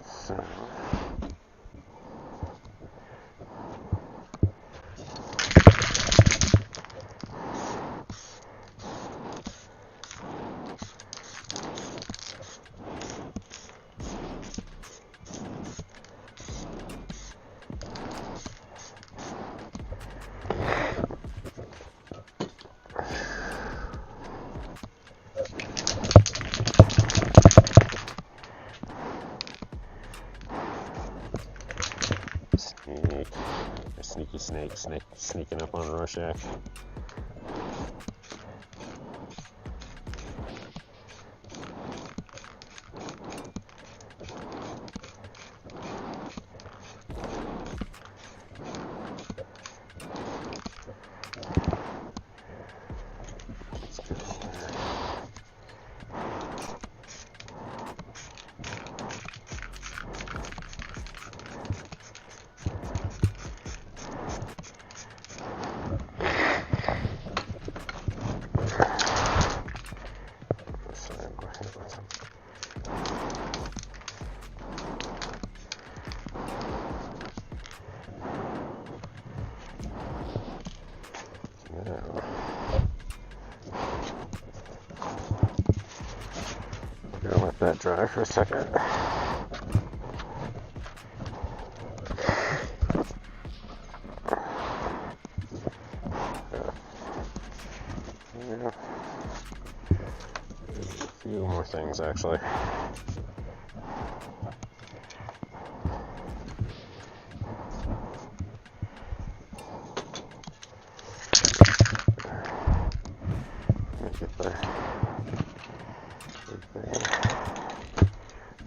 So snake sneaking up on Rorschach. Gonna let that dry for a second. Yeah. A few more things actually.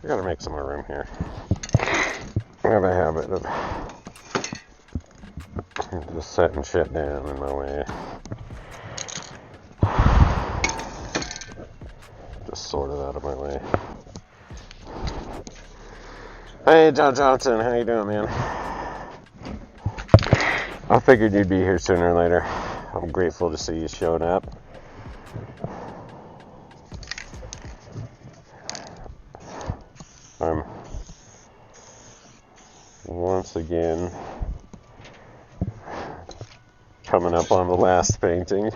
I gotta make some more room here. I have a habit of just setting shit down in my way. Just sort it out of my way. Hey, John Johnson, how you doing, man? I figured you'd be here sooner or later. I'm grateful to see you showed up. I'm once again coming up on the last painting.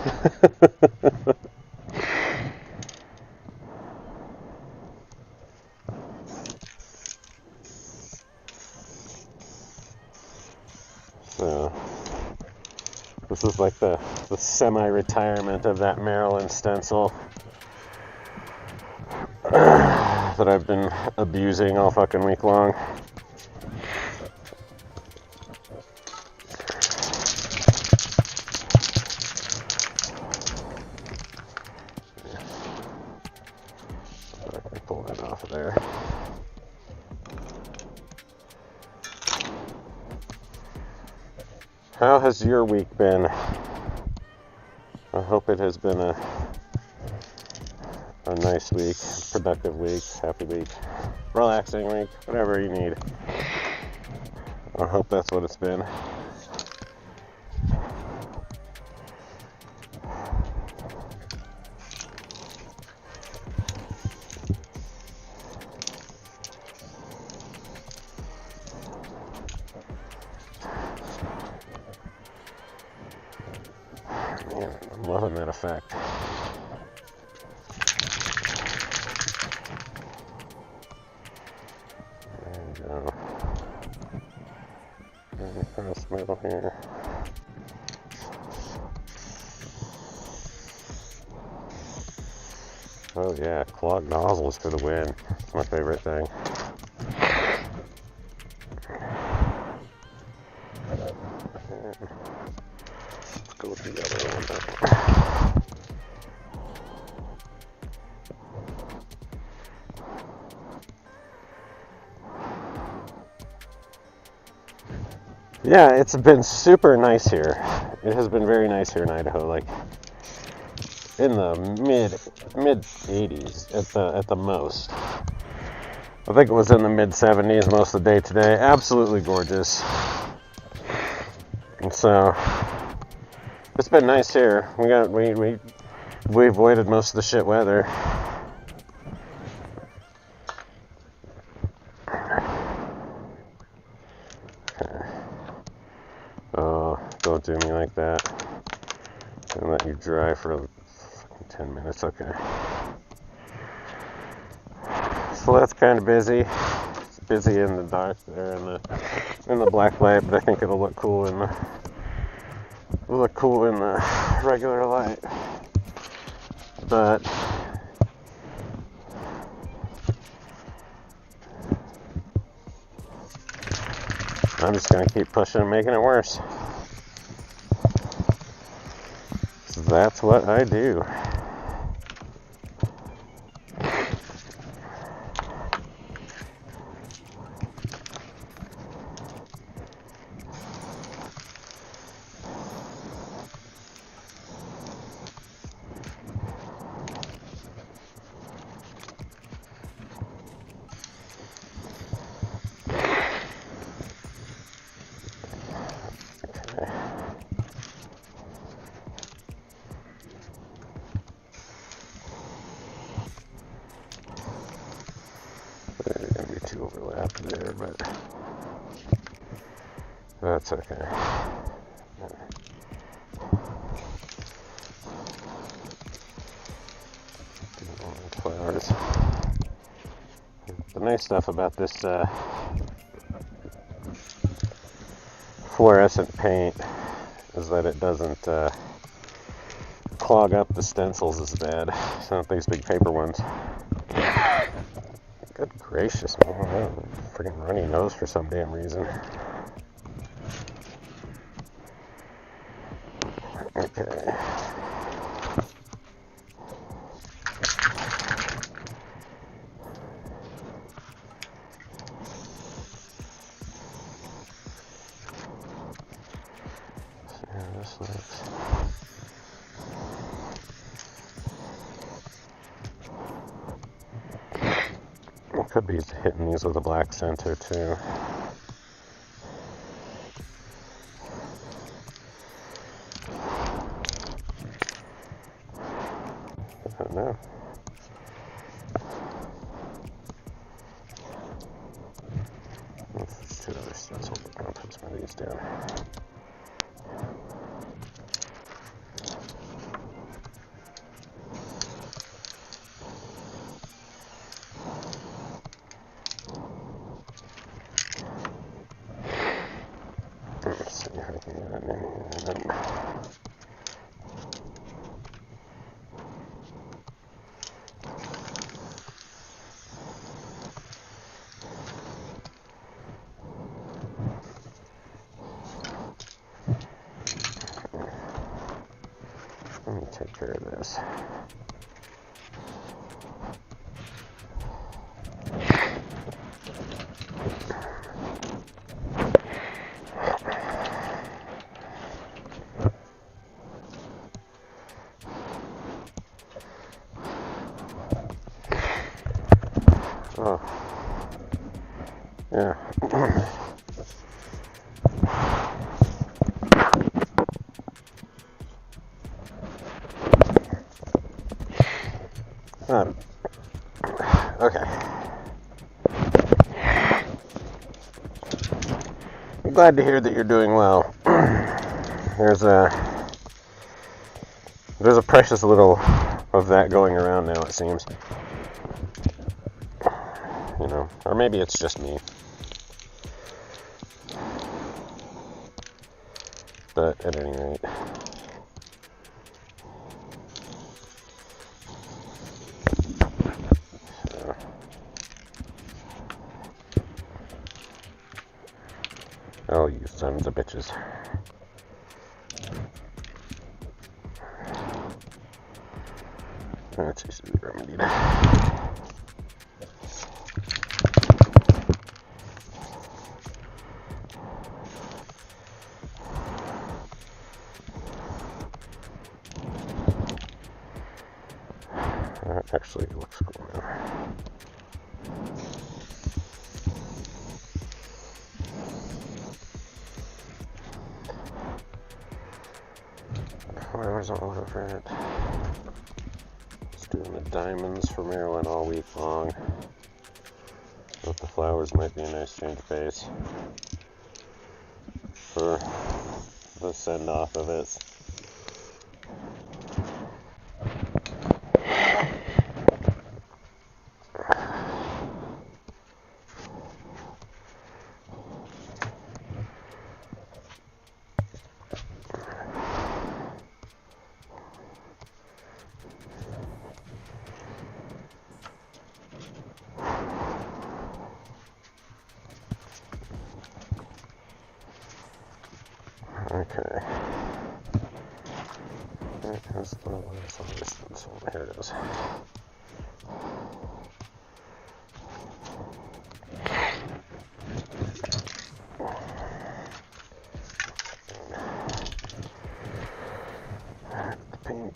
So this is like the semi-retirement of that Maryland stencil that I've been abusing all fucking week long. I can pull that off of there. How has your week been? I hope it has been a nice week, productive week, happy week, relaxing week, whatever you need. I hope that's what it's been. Man, I'm loving that effect. There you go. And across the middle here. Oh yeah, clogged nozzles for the win. It's my favorite thing. Let's go with the other one. Yeah, it's been super nice here. It has been very nice here in Idaho. Like in the mid 80s at the most. I think it was in the mid 70s most of the day today. Absolutely gorgeous. And so it's been nice here. We avoided most of the shit weather. Oh, don't do me like that. And let you dry for 10 minutes. Okay. So that's kind of busy. It's busy in the dark there in the black light, but I think it'll look cool in the regular light. But I'm just gonna keep pushing and making it worse. So that's what I do. There's gonna be two overlap there, but that's okay. Flowers. The nice stuff about this fluorescent paint is that it doesn't clog up the stencils as bad. It's not these big paper ones. Good gracious, man. I have a freaking runny nose for some damn reason. Okay. Yeah, this looks... Could be hitting these with a black center too. I don't know. There's two other stencils. I'm gonna put some of these down. Let's see if I Let me take care of this. Oh, yeah. Okay. I'm glad to hear that you're doing well. There's a precious little of that going around now, it seems. You know, or maybe it's just me. But at any rate. So. Oh, you sons of bitches. That's easily remedied. That actually looks cool now. Flowers all over it. Just doing the diamonds for Maryland all week long. Thought the flowers might be a nice change of pace for the send-off of it. Okay. Here's the last distance. Here it is. The pink.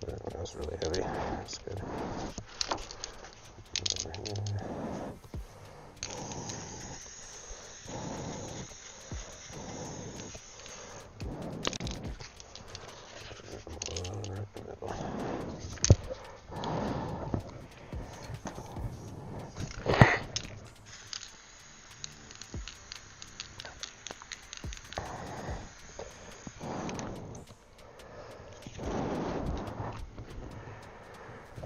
That was really heavy. That's good. Over here.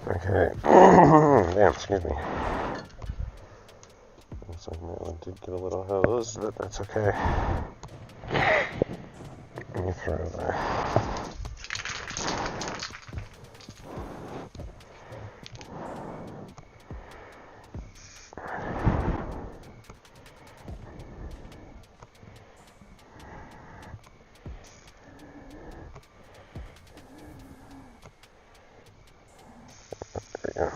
Okay. Damn, excuse me. Looks like that one did get a little hose, but that's okay. Let me throw there. There we go.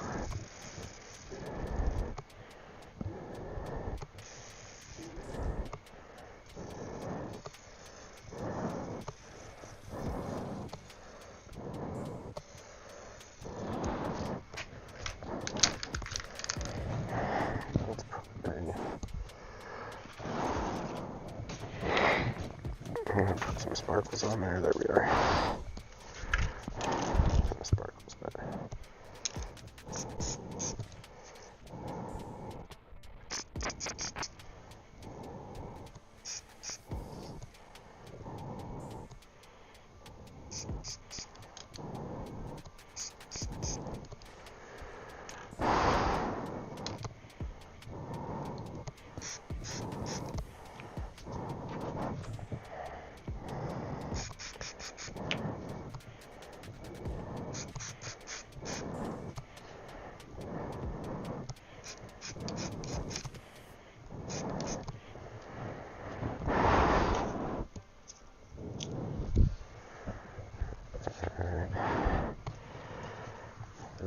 That's probably put some sparkles on there. There we are. Sparkles better.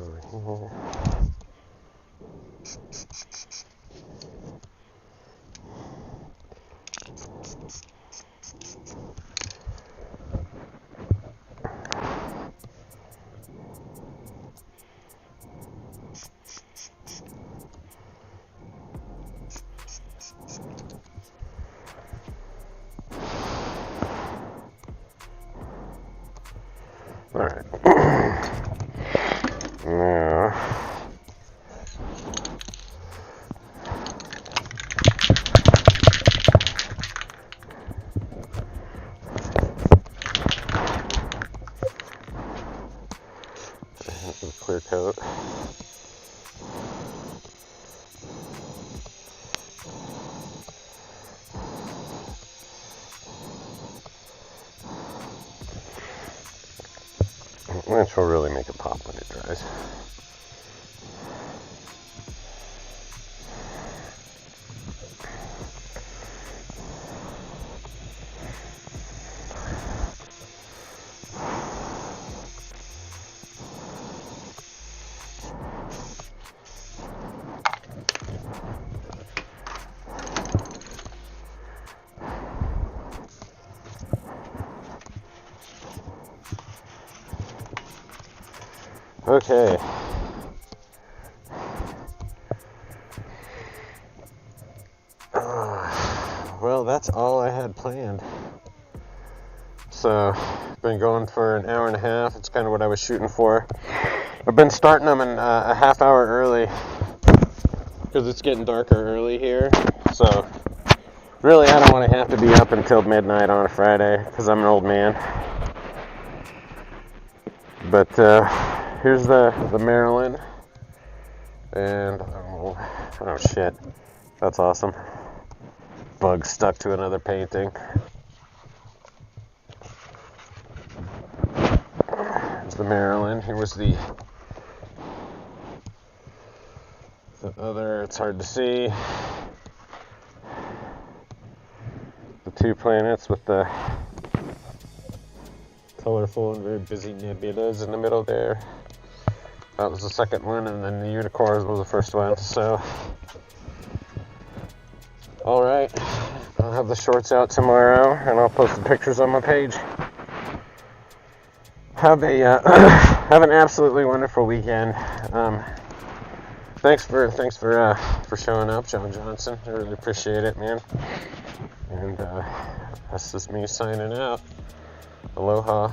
over here. All right. Now, clear coat. Which will really make it pop when it dries. Okay. Well, that's all I had planned. So, been going for an hour and a half. It's kind of what I was shooting for. I've been starting them in a half hour early because it's getting darker early here. So, really, I don't want to have to be up until midnight on a Friday because I'm an old man. But here's the Maryland, and oh shit, that's awesome. Bug stuck to another painting. Here's the Maryland. Here was the other. It's hard to see. The two planets with the colorful and very busy nebulas in the middle there. That was the second one, and then the unicorns was the first one. So, all right, I'll have the shorts out tomorrow, and I'll post the pictures on my page. Have a have an absolutely wonderful weekend. Thanks for showing up, John Johnson. I really appreciate it, man. And that's just me signing out. Aloha.